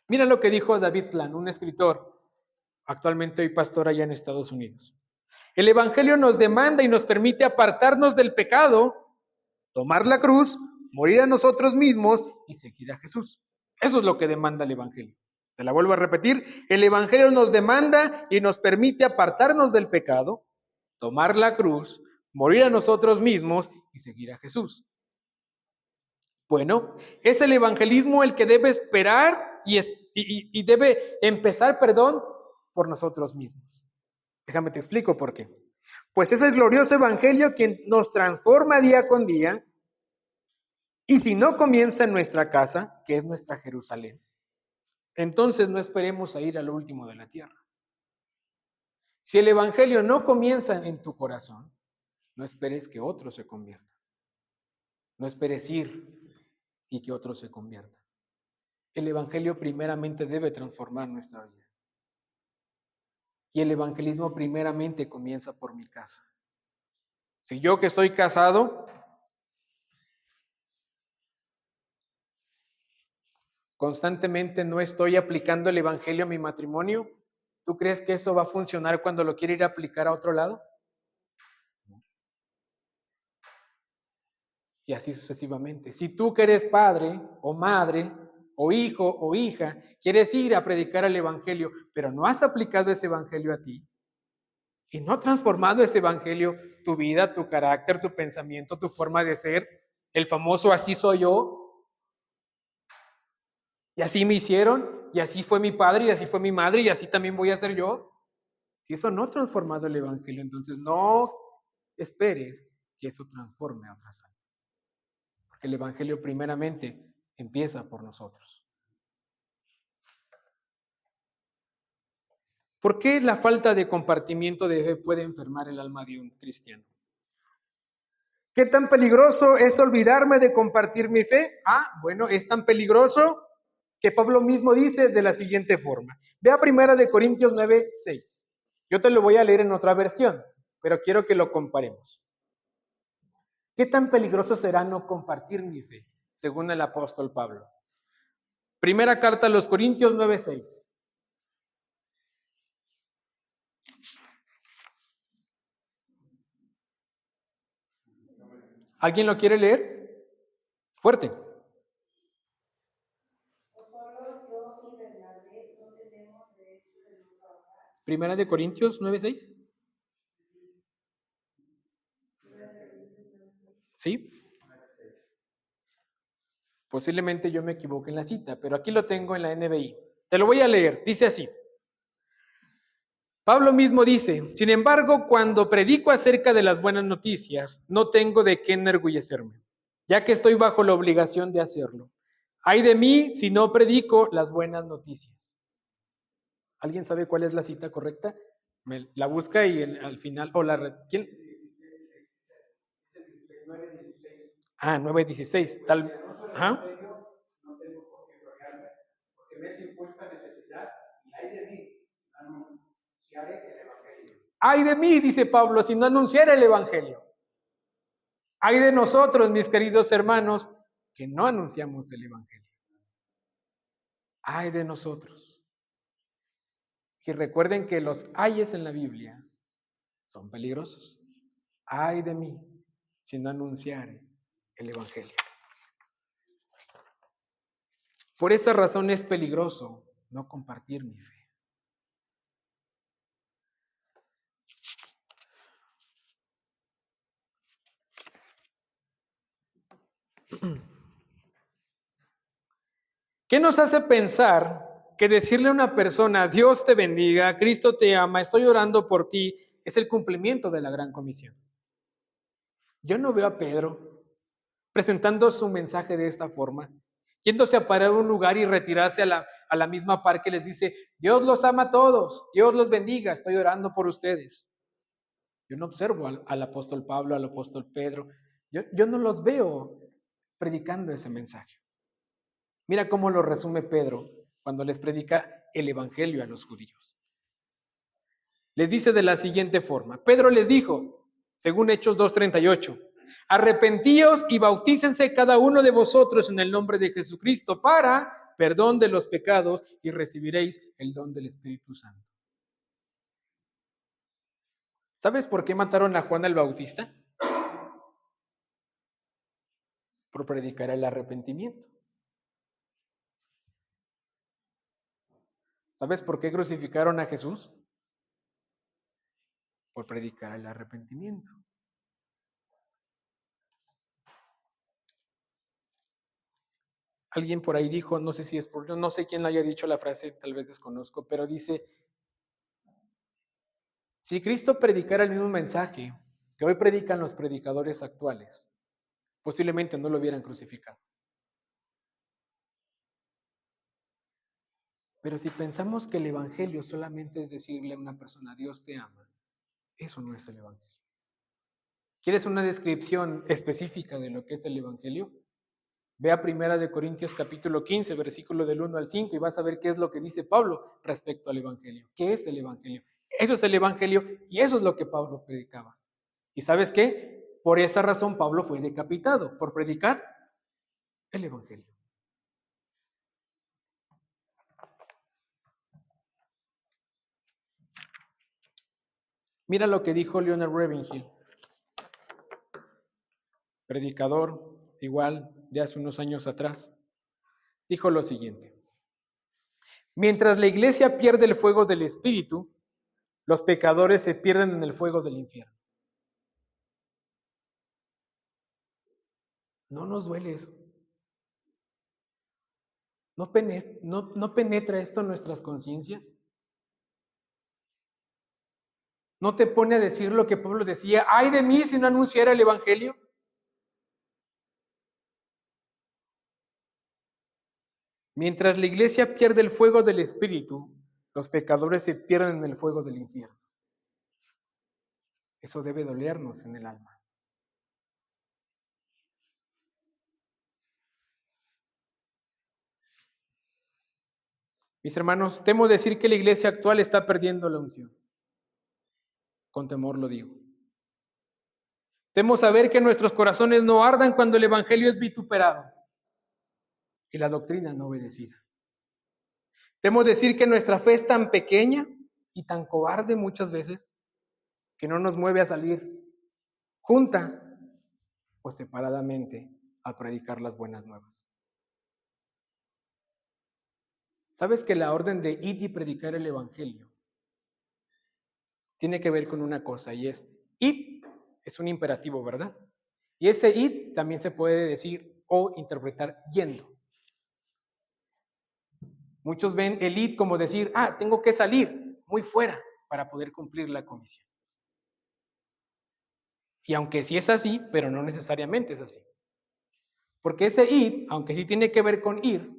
Mira lo que dijo David Plan, un escritor, actualmente hoy pastor allá en Estados Unidos. El evangelio nos demanda y nos permite apartarnos del pecado, tomar la cruz, morir a nosotros mismos y seguir a Jesús. Eso es lo que demanda el evangelio. Te la vuelvo a repetir, el evangelio nos demanda y nos permite apartarnos del pecado, tomar la cruz, morir a nosotros mismos y seguir a Jesús. Bueno, es el evangelismo el que debe esperar y debe empezar, por nosotros mismos. Déjame te explico por qué. Pues es el glorioso evangelio quien nos transforma día con día, y si no comienza en nuestra casa, que es nuestra Jerusalén, entonces no esperemos a ir a lo último de la tierra. Si el evangelio no comienza en tu corazón, no esperes que otro se convierta. No esperes ir y que otro se convierta. El evangelio primeramente debe transformar nuestra vida. Y el evangelismo primeramente comienza por mi casa. Si yo que estoy casado, constantemente no estoy aplicando el evangelio a mi matrimonio, ¿tú crees que eso va a funcionar cuando lo quiera ir a aplicar a otro lado? Y así sucesivamente. Si tú que eres padre o madre o hijo o hija, quieres ir a predicar el evangelio, pero no has aplicado ese evangelio a ti y no ha transformado ese evangelio tu vida, tu carácter, tu pensamiento, tu forma de ser, el famoso así soy yo, y así me hicieron, y así fue mi padre, y así fue mi madre, y así también voy a ser yo. Si eso no ha transformado el evangelio, entonces no esperes que eso transforme a otras almas. Porque el evangelio primeramente empieza por nosotros. ¿Por qué la falta de compartimiento de fe puede enfermar el alma de un cristiano? ¿Qué tan peligroso es olvidarme de compartir mi fe? Bueno, es tan peligroso que Pablo mismo dice de la siguiente forma. Ve a 1 Corintios 9:6. Yo te lo voy a leer en otra versión, pero quiero que lo comparemos. ¿Qué tan peligroso será no compartir mi fe? Según el apóstol Pablo. Primera carta a los Corintios 9:6. ¿Alguien lo quiere leer? Fuerte. Primera de Corintios 9:6. ¿Sí? Posiblemente yo me equivoque en la cita, pero aquí lo tengo en la NBI. Te lo voy a leer. Dice así. Pablo mismo dice, sin embargo, cuando predico acerca de las buenas noticias, no tengo de qué enorgullecerme, ya que estoy bajo la obligación de hacerlo. Ay de mí si no predico las buenas noticias. ¿Alguien sabe cuál es la cita correcta? La busca y al final, ¿quién? 9:16. Ajá. No tengo por qué gloriarme, porque me es impuesta necesidad y hay de mí, anunciaré el Evangelio. Ay de mí, dice Pablo, si no anunciara el Evangelio. Ay de nosotros, mis queridos hermanos, que no anunciamos el Evangelio. Ay de nosotros. Y recuerden que los ayes en la Biblia son peligrosos. Ay de mí, si no anunciare el Evangelio. Por esa razón es peligroso no compartir mi fe. ¿Qué nos hace pensar que decirle a una persona, Dios te bendiga, Cristo te ama, estoy orando por ti, es el cumplimiento de la gran comisión? Yo no veo a Pedro presentando su mensaje de esta forma, yéndose a parar a un lugar y retirarse a la misma par que les dice, Dios los ama a todos, Dios los bendiga, estoy orando por ustedes. Yo no observo al apóstol Pablo, al apóstol Pedro, yo no los veo predicando ese mensaje. Mira cómo lo resume Pedro cuando les predica el evangelio a los judíos. Les dice de la siguiente forma, Pedro les dijo, según Hechos 2:38, arrepentíos y bautícense cada uno de vosotros en el nombre de Jesucristo para perdón de los pecados y recibiréis el don del Espíritu Santo. ¿Sabes por qué mataron a Juan el Bautista? Por predicar el arrepentimiento. ¿Sabes por qué crucificaron a Jesús? Por predicar el arrepentimiento. Alguien por ahí dijo, no sé si es por, no sé quién haya dicho la frase, tal vez desconozco, pero dice, si Cristo predicara el mismo mensaje que hoy predican los predicadores actuales, posiblemente no lo hubieran crucificado. Pero si pensamos que el evangelio solamente es decirle a una persona, Dios te ama, eso no es el evangelio. ¿Quieres una descripción específica de lo que es el evangelio? Ve a 1 Corintios capítulo 15, versículo del 1 al 5 y vas a ver qué es lo que dice Pablo respecto al evangelio. ¿Qué es el evangelio? Eso es el evangelio y eso es lo que Pablo predicaba. ¿Y sabes qué? Por esa razón Pablo fue decapitado, por predicar el evangelio. Mira lo que dijo Leonard Ravenhill, predicador igual de hace unos años atrás. Dijo lo siguiente: mientras la iglesia pierde el fuego del Espíritu, los pecadores se pierden en el fuego del infierno. ¿No nos duele eso? ¿No penetra esto en nuestras conciencias? ¿No te pone a decir lo que Pablo decía? ¡Ay de mí si no anunciara el evangelio! Mientras la iglesia pierde el fuego del Espíritu, los pecadores se pierden en el fuego del infierno. Eso debe dolernos en el alma. Mis hermanos, temo decir que la iglesia actual está perdiendo la unción. Con temor lo digo. Temo saber que nuestros corazones no ardan cuando el evangelio es vituperado y la doctrina no obedecida. Temo decir que nuestra fe es tan pequeña y tan cobarde muchas veces que no nos mueve a salir junta o separadamente a predicar las buenas nuevas. ¿Sabes que la orden de id y predicar el evangelio tiene que ver con una cosa y es id es un imperativo, ¿verdad? Y ese id también se puede decir o interpretar yendo. Muchos ven el id como decir, tengo que salir muy fuera para poder cumplir la comisión. Y aunque sí es así, pero no necesariamente es así. Porque ese id, aunque sí tiene que ver con ir,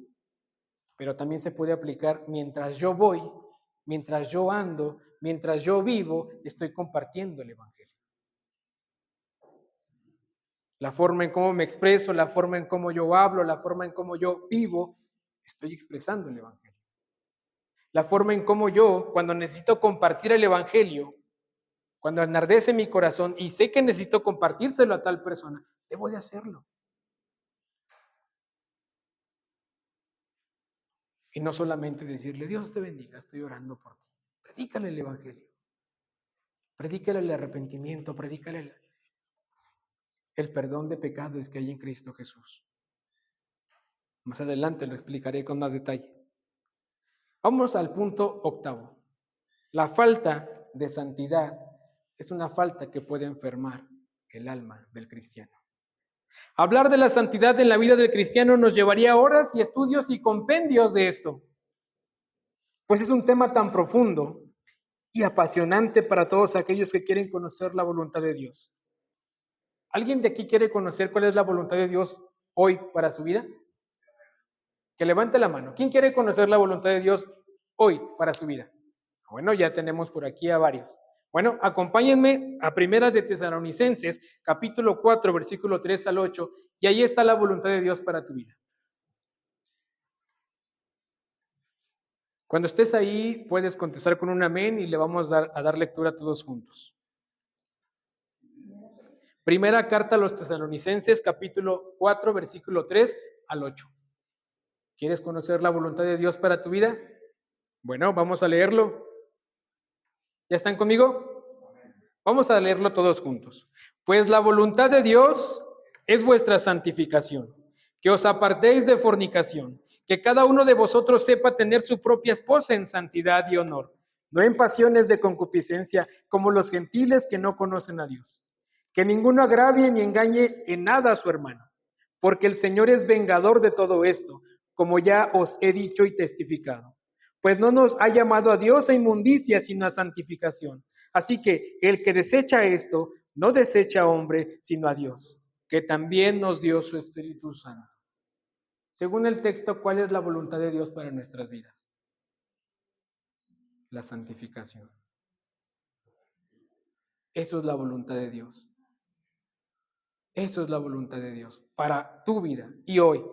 pero también se puede aplicar mientras yo voy, mientras yo ando, mientras yo vivo, estoy compartiendo el Evangelio. La forma en cómo me expreso, la forma en cómo yo hablo, la forma en cómo yo vivo, estoy expresando el Evangelio. La forma en cómo yo, cuando necesito compartir el Evangelio, cuando enardece mi corazón y sé que necesito compartírselo a tal persona, debo de hacerlo. Y no solamente decirle, Dios te bendiga, estoy orando por ti. Predícale el Evangelio. Predícale el arrepentimiento, predícale el perdón de pecados que hay en Cristo Jesús. Más adelante lo explicaré con más detalle. Vamos al punto octavo. La falta de santidad es una falta que puede enfermar el alma del cristiano. Hablar de la santidad en la vida del cristiano nos llevaría horas y estudios y compendios de esto, pues es un tema tan profundo y apasionante para todos aquellos que quieren conocer la voluntad de Dios. ¿Alguien de aquí quiere conocer cuál es la voluntad de Dios hoy para su vida? Que levante la mano. ¿Quién quiere conocer la voluntad de Dios hoy para su vida? Bueno, ya tenemos por aquí a varios. Bueno, acompáñenme a Primera de Tesalonicenses, capítulo 4, versículo 3 al 8, y ahí está la voluntad de Dios para tu vida. Cuando estés ahí, puedes contestar con un amén y le vamos a dar lectura todos juntos. Primera carta a los Tesalonicenses, capítulo 4, versículo 3 al 8. ¿Quieres conocer la voluntad de Dios para tu vida? Bueno, vamos a leerlo. ¿Ya están conmigo? Vamos a leerlo todos juntos. Pues la voluntad de Dios es vuestra santificación, que os apartéis de fornicación, que cada uno de vosotros sepa tener su propia esposa en santidad y honor, no en pasiones de concupiscencia, como los gentiles que no conocen a Dios. Que ninguno agravie ni engañe en nada a su hermano, porque el Señor es vengador de todo esto, como ya os he dicho y testificado. Pues no nos ha llamado a Dios a inmundicia, sino a santificación. Así que el que desecha esto, no desecha a hombre, sino a Dios, que también nos dio su Espíritu Santo. Según el texto, ¿cuál es la voluntad de Dios para nuestras vidas? La santificación. Eso es la voluntad de Dios. Eso es la voluntad de Dios para tu vida y hoy.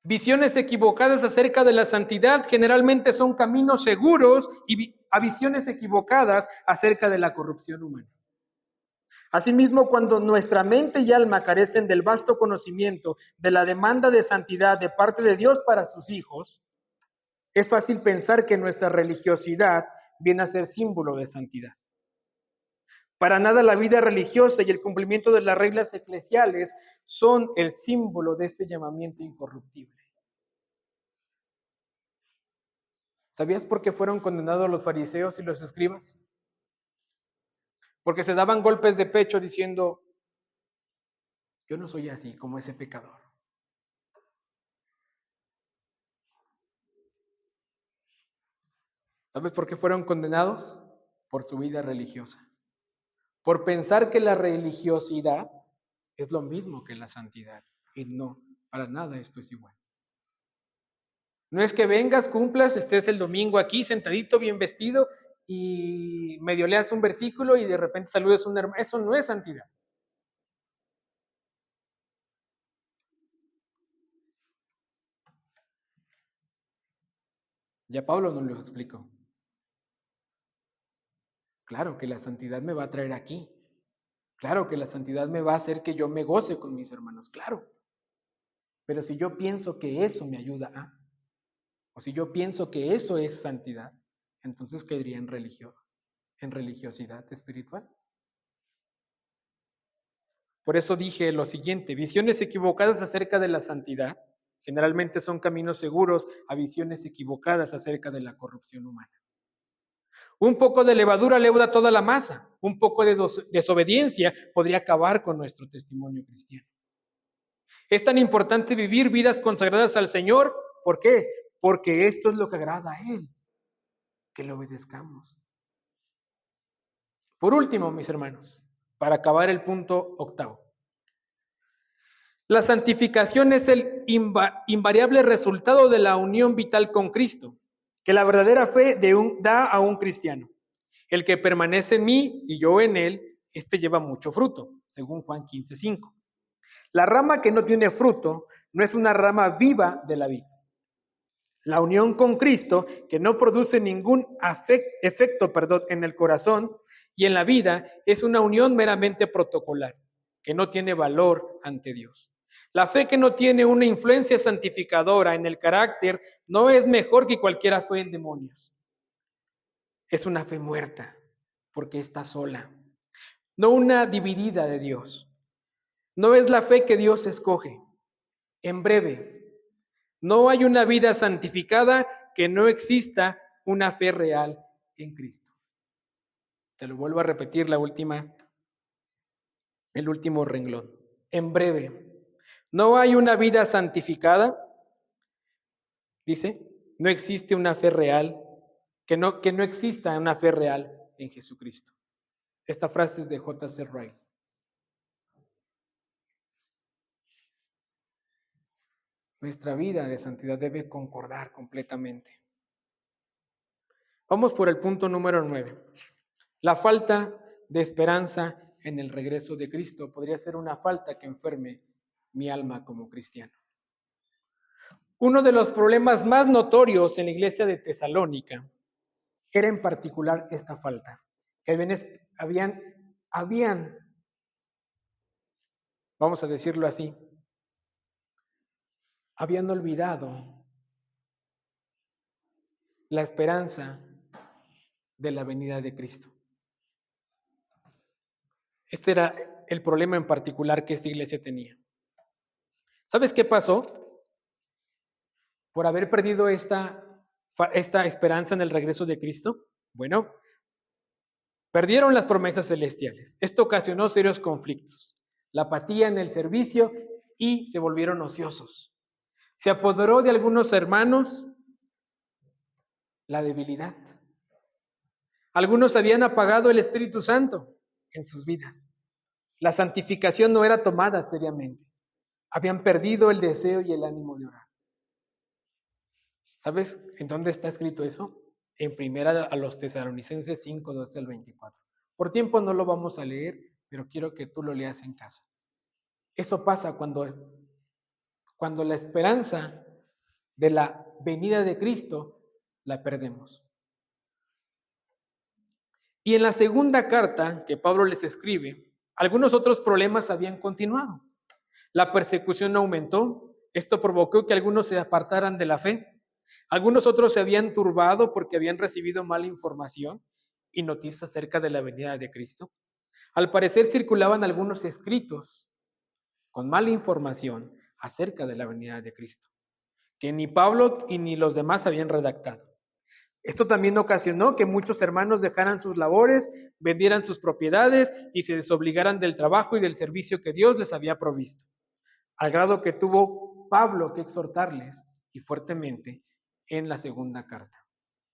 Visiones equivocadas acerca de la santidad generalmente son caminos seguros y a visiones equivocadas acerca de la corrupción humana. Asimismo, cuando nuestra mente y alma carecen del vasto conocimiento de la demanda de santidad de parte de Dios para sus hijos, es fácil pensar que nuestra religiosidad viene a ser símbolo de santidad. Para nada la vida religiosa y el cumplimiento de las reglas eclesiales son el símbolo de este llamamiento incorruptible. ¿Sabías por qué fueron condenados los fariseos y los escribas? Porque se daban golpes de pecho diciendo, yo no soy así como ese pecador. ¿Sabes por qué fueron condenados? Por su vida religiosa. Por pensar que la religiosidad es lo mismo que la santidad. Y no, para nada esto es igual. No es que vengas, cumplas, estés el domingo aquí sentadito, bien vestido y medio leas un versículo y de repente saludes a un hermano. Eso no es santidad. Ya Pablo nos lo explicó. Claro que la santidad me va a traer aquí. Claro que la santidad me va a hacer que yo me goce con mis hermanos. Claro. Pero si yo pienso que eso me ayuda a, o si yo pienso que eso es santidad, entonces caería en religión, en religiosidad espiritual. Por eso dije lo siguiente, visiones equivocadas acerca de la santidad generalmente son caminos seguros a visiones equivocadas acerca de la corrupción humana. Un poco de levadura leuda toda la masa. Un poco de desobediencia podría acabar con nuestro testimonio cristiano. Es tan importante vivir vidas consagradas al Señor. ¿Por qué? Porque esto es lo que agrada a Él, que le obedezcamos. Por último, mis hermanos, para acabar el punto octavo. La santificación es el invariable resultado de la unión vital con Cristo, que la verdadera fe da a un cristiano. El que permanece en mí y yo en él, este lleva mucho fruto, según Juan 15:5. La rama que no tiene fruto no es una rama viva de la vid. La unión con Cristo, que no produce ningún efecto en el corazón y en la vida, es una unión meramente protocolar, que no tiene valor ante Dios. La fe que no tiene una influencia santificadora en el carácter no es mejor que cualquier fe en demonios. Es una fe muerta, porque está sola, no una dividida de Dios. No es la fe que Dios escoge. En breve, no hay una vida santificada que no exista una fe real en Cristo. Te lo vuelvo a repetir el último renglón. En breve, no hay una vida santificada, dice, no existe una fe real, que no exista una fe real en Jesucristo. Esta frase es de J.C. Ryle. Nuestra vida de santidad debe concordar completamente. Vamos por el punto número 9. La falta de esperanza en el regreso de Cristo podría ser una falta que enferme mi alma como cristiano. Uno de los problemas más notorios en la iglesia de Tesalónica era en particular esta falta, que habían, vamos a decirlo así, habían olvidado la esperanza de la venida de Cristo. Este era el problema en particular que esta iglesia tenía. ¿Sabes qué pasó? Por haber perdido esta esperanza en el regreso de Cristo. Bueno, perdieron las promesas celestiales. Esto ocasionó serios conflictos, la apatía en el servicio y se volvieron ociosos. Se apoderó de algunos hermanos la debilidad. Algunos habían apagado el Espíritu Santo en sus vidas. La santificación no era tomada seriamente. Habían perdido el deseo y el ánimo de orar. ¿Sabes en dónde está escrito eso? En primera a los Tesalonicenses 5, 12 al 24. Por tiempo no lo vamos a leer, pero quiero que tú lo leas en casa. Eso pasa cuando la esperanza de la venida de Cristo la perdemos. Y en la segunda carta que Pablo les escribe, algunos otros problemas habían continuado. La persecución aumentó. Esto provocó que algunos se apartaran de la fe. Algunos otros se habían turbado porque habían recibido mala información y noticias acerca de la venida de Cristo. Al parecer circulaban algunos escritos con mala información acerca de la venida de Cristo, que ni Pablo y ni los demás habían redactado. Esto también ocasionó que muchos hermanos dejaran sus labores, vendieran sus propiedades y se desobligaran del trabajo y del servicio que Dios les había provisto, al grado que tuvo Pablo que exhortarles y fuertemente en la segunda carta.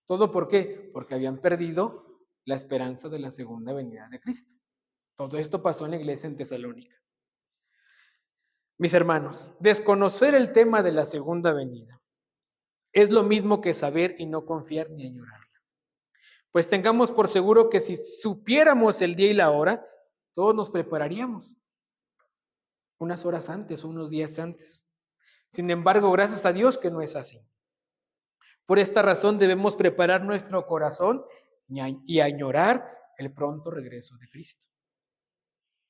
¿Todo por qué? Porque habían perdido la esperanza de la segunda venida de Cristo. Todo esto pasó en la iglesia en Tesalónica. Mis hermanos, desconocer el tema de la segunda venida es lo mismo que saber y no confiar ni añorarla. Pues tengamos por seguro que si supiéramos el día y la hora, todos nos prepararíamos unas horas antes o unos días antes. Sin embargo, gracias a Dios que no es así. Por esta razón debemos preparar nuestro corazón y añorar el pronto regreso de Cristo.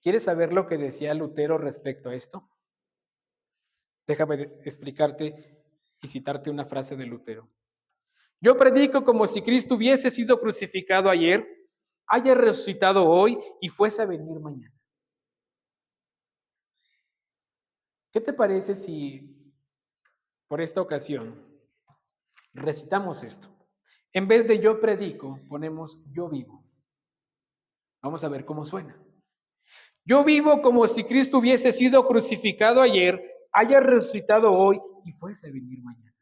¿Quieres saber lo que decía Lutero respecto a esto? Déjame explicarte y citarte una frase de Lutero. Yo predico como si Cristo hubiese sido crucificado ayer, haya resucitado hoy y fuese a venir mañana. ¿Qué te parece si por esta ocasión recitamos esto? En vez de yo predico, ponemos yo vivo. Vamos a ver cómo suena. Yo vivo como si Cristo hubiese sido crucificado ayer, haya resucitado hoy y fuese a venir mañana.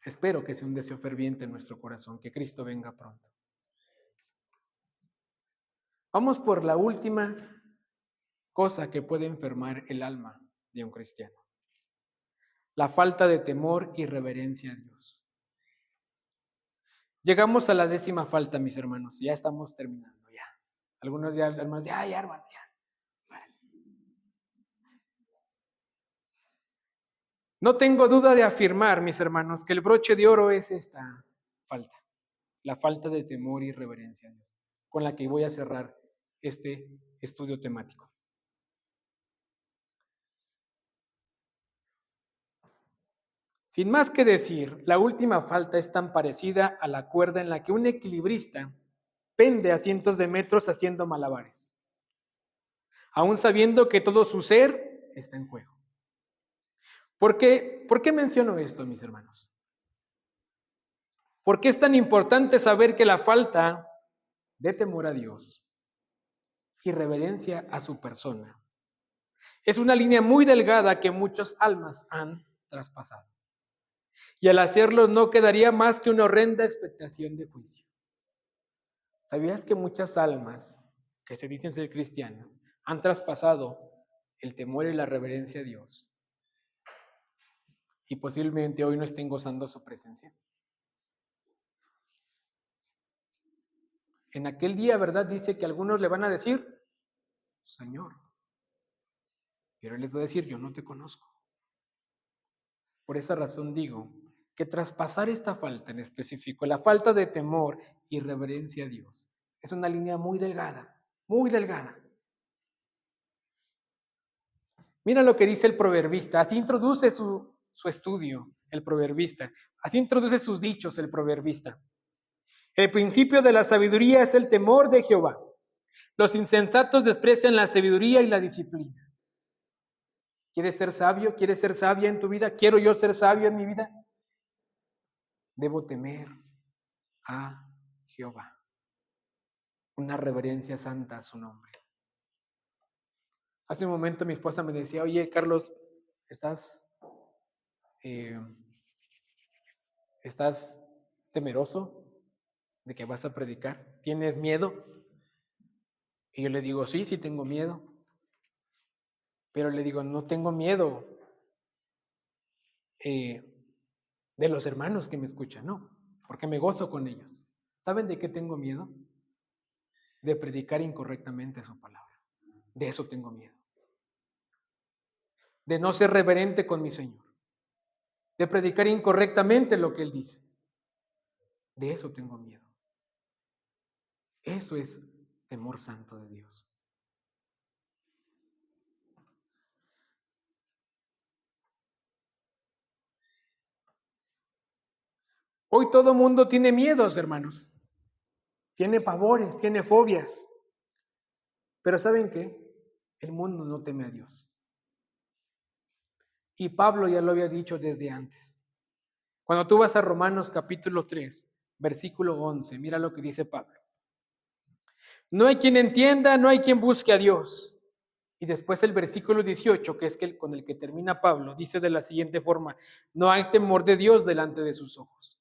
Espero que sea un deseo ferviente en nuestro corazón, que Cristo venga pronto. Vamos por la última cosa que puede enfermar el alma de un cristiano. La falta de temor y reverencia a Dios. Llegamos a la 10ª falta, mis hermanos. Ya estamos terminando, ya. Algunos ya, hermanos, ya, hermano, ya. Vale. No tengo duda de afirmar, mis hermanos, que el broche de oro es esta falta. La falta de temor y reverencia a Dios, con la que voy a cerrar este estudio temático. Sin más que decir, la última falta es tan parecida a la cuerda en la que un equilibrista pende a cientos de metros haciendo malabares, aún sabiendo que todo su ser está en juego. ¿Por qué menciono esto, mis hermanos? ¿Por qué es tan importante saber que la falta de temor a Dios y reverencia a su persona es una línea muy delgada que muchas almas han traspasado? Y al hacerlo no quedaría más que una horrenda expectación de juicio. ¿Sabías que muchas almas que se dicen ser cristianas han traspasado el temor y la reverencia a Dios? Y posiblemente hoy no estén gozando su presencia. En aquel día, ¿verdad? Dice que algunos le van a decir, Señor. Pero Él les va a decir, yo no te conozco. Por esa razón digo que traspasar esta falta en específico, la falta de temor y reverencia a Dios, es una línea muy delgada, muy delgada. Mira lo que dice el proverbista, así introduce su estudio, el proverbista, así introduce sus dichos, el proverbista. El principio de la sabiduría es el temor de Jehová. Los insensatos desprecian la sabiduría y la disciplina. ¿Quieres ser sabio? ¿Quieres ser sabia en tu vida? ¿Quiero yo ser sabio en mi vida? Debo temer a Jehová. Una reverencia santa a su nombre. Hace un momento mi esposa me decía, oye, Carlos, ¿estás temeroso de que vas a predicar? ¿Tienes miedo? Y yo le digo, sí tengo miedo. Pero le digo, no tengo miedo de los hermanos que me escuchan, no, porque me gozo con ellos. ¿Saben de qué tengo miedo? De predicar incorrectamente su palabra. De eso tengo miedo. De no ser reverente con mi Señor. De predicar incorrectamente lo que Él dice. De eso tengo miedo. Eso es temor santo de Dios. Hoy todo mundo tiene miedos, hermanos. Tiene pavores, tiene fobias. Pero ¿saben qué? El mundo no teme a Dios. Y Pablo ya lo había dicho desde antes. Cuando tú vas a Romanos capítulo 3, versículo 11, mira lo que dice Pablo. No hay quien entienda, no hay quien busque a Dios. Y después el versículo 18, que es con el que termina Pablo, dice de la siguiente forma, no hay temor de Dios delante de sus ojos.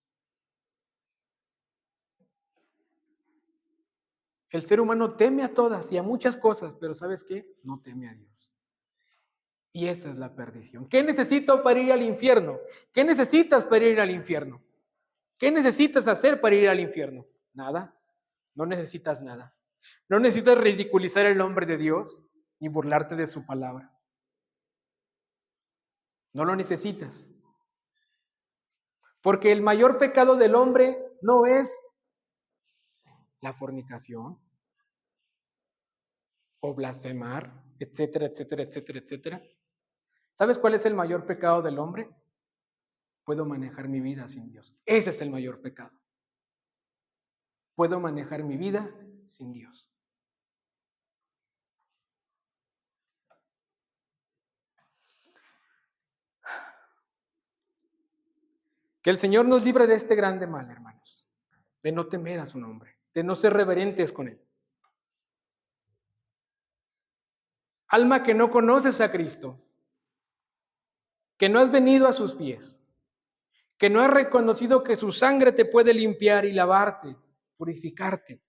El ser humano teme a todas y a muchas cosas, pero ¿sabes qué? No teme a Dios. Y esa es la perdición. ¿Qué necesito para ir al infierno? ¿Qué necesitas para ir al infierno? ¿Qué necesitas hacer para ir al infierno? Nada. No necesitas nada. No necesitas ridiculizar el nombre de Dios ni burlarte de su palabra. No lo necesitas. Porque el mayor pecado del hombre no es la fornicación o blasfemar, etcétera, etcétera, etcétera, etcétera. ¿Sabes cuál es el mayor pecado del hombre? Puedo manejar mi vida sin Dios. Ese es el mayor pecado. Puedo manejar mi vida sin Dios. Que el Señor nos libre de este grande mal, hermanos, de no temer a su nombre, de no ser reverentes con Él. Alma que no conoces a Cristo, que no has venido a sus pies, que no has reconocido que su sangre te puede limpiar y lavarte, purificarte.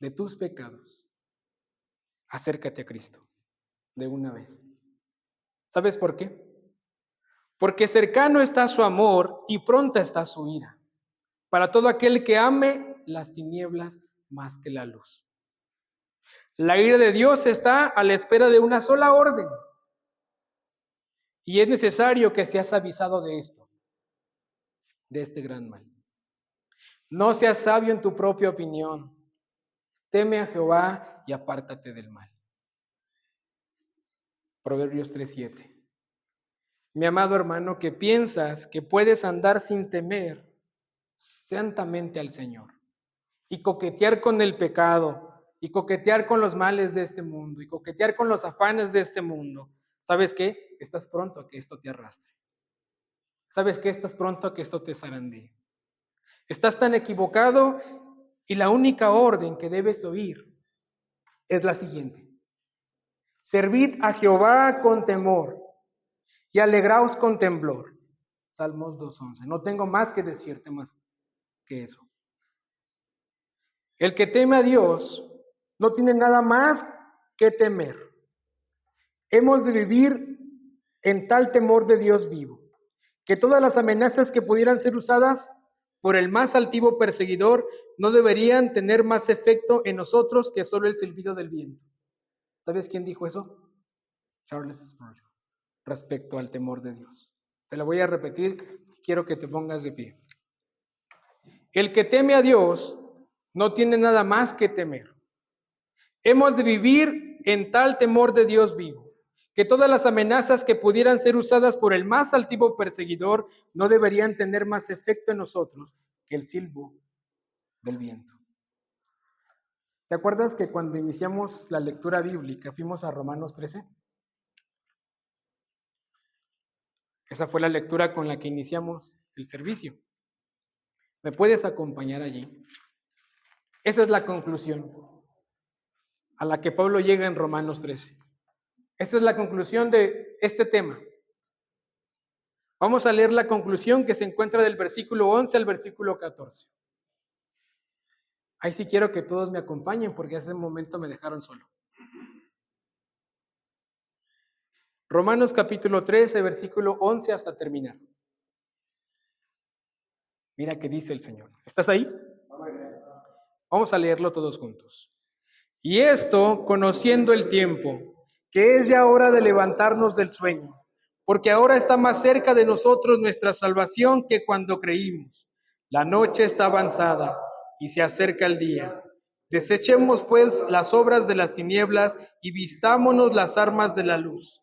de tus pecados, acércate a Cristo de una vez. ¿Sabes por qué? Porque cercano está su amor y pronta está su ira, para todo aquel que ame las tinieblas más que la luz. La ira de Dios está a la espera de una sola orden. Y es necesario que seas avisado de esto, de este gran mal. No seas sabio en tu propia opinión. Teme a Jehová y apártate del mal. Proverbios 3:7. Mi amado hermano, que piensas que puedes andar sin temer santamente al Señor y coquetear con el pecado y coquetear con los males de este mundo y coquetear con los afanes de este mundo, ¿sabes qué? Estás pronto a que esto te arrastre. ¿Sabes qué? Estás pronto a que esto te zarandee. Estás tan equivocado y la única orden que debes oír es la siguiente. Servid a Jehová con temor y alegraos con temblor. Salmos 2:11. No tengo más que decirte más que eso. El que teme a Dios no tiene nada más que temer. Hemos de vivir en tal temor de Dios vivo, que todas las amenazas que pudieran ser usadas por el más altivo perseguidor no deberían tener más efecto en nosotros que solo el silbido del viento. ¿Sabes quién dijo eso? Charles Spurgeon, respecto al temor de Dios. Te lo voy a repetir, quiero que te pongas de pie. El que teme a Dios no tiene nada más que temer. Hemos de vivir en tal temor de Dios vivo, que todas las amenazas que pudieran ser usadas por el más altivo perseguidor no deberían tener más efecto en nosotros que el silbo del viento. ¿Te acuerdas que cuando iniciamos la lectura bíblica fuimos a Romanos 13? Esa fue la lectura con la que iniciamos el servicio. ¿Me puedes acompañar allí? Esa es la conclusión a la que Pablo llega en Romanos 13. Esa es la conclusión de este tema. Vamos a leer la conclusión que se encuentra del versículo 11 al versículo 14. Ahí sí quiero que todos me acompañen porque hace un momento me dejaron solo. Romanos capítulo 13, versículo 11 hasta terminar. Mira qué dice el Señor. ¿Estás ahí? Vamos a leerlo todos juntos. Y esto, conociendo el tiempo, que es ya hora de levantarnos del sueño, porque ahora está más cerca de nosotros nuestra salvación que cuando creímos. La noche está avanzada y se acerca el día. Desechemos pues las obras de las tinieblas y vistámonos las armas de la luz.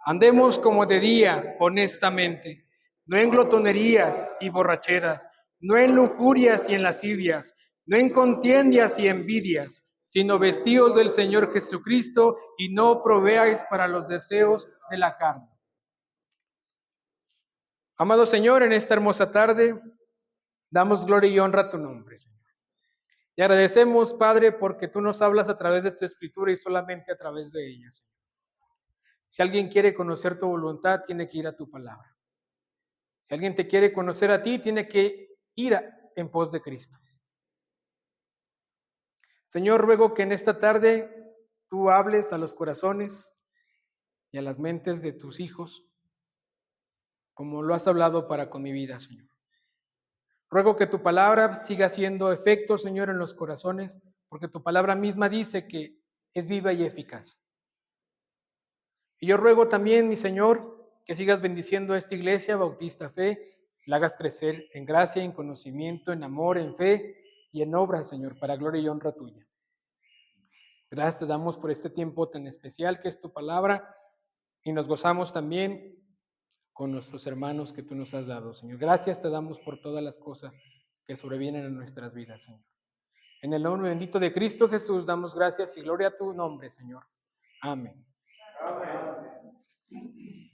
Andemos como de día, honestamente, no en glotonerías y borracheras, no en lujurias y en lascivias, no en contiendas y envidias, sino vestidos del Señor Jesucristo y no proveáis para los deseos de la carne. Amado Señor, en esta hermosa tarde, damos gloria y honra a tu nombre, Señor. Y agradecemos, Padre, porque tú nos hablas a través de tu Escritura y solamente a través de ella, Señor. Si alguien quiere conocer tu voluntad, tiene que ir a tu palabra. Si alguien te quiere conocer a ti, tiene que ir en pos de Cristo. Señor, ruego que en esta tarde tú hables a los corazones y a las mentes de tus hijos, como lo has hablado para con mi vida, Señor. Ruego que tu palabra siga haciendo efecto, Señor, en los corazones, porque tu palabra misma dice que es viva y eficaz. Y yo ruego también, mi Señor, que sigas bendiciendo a esta iglesia Bautista Fe, la hagas crecer en gracia, en conocimiento, en amor, en fe y en obra, Señor, para gloria y honra tuya. Gracias te damos por este tiempo tan especial que es tu palabra y nos gozamos también con nuestros hermanos que tú nos has dado, Señor. Gracias te damos por todas las cosas que sobrevienen en nuestras vidas, Señor. En el nombre bendito de Cristo Jesús damos gracias y gloria a tu nombre, Señor. Amén. Amén.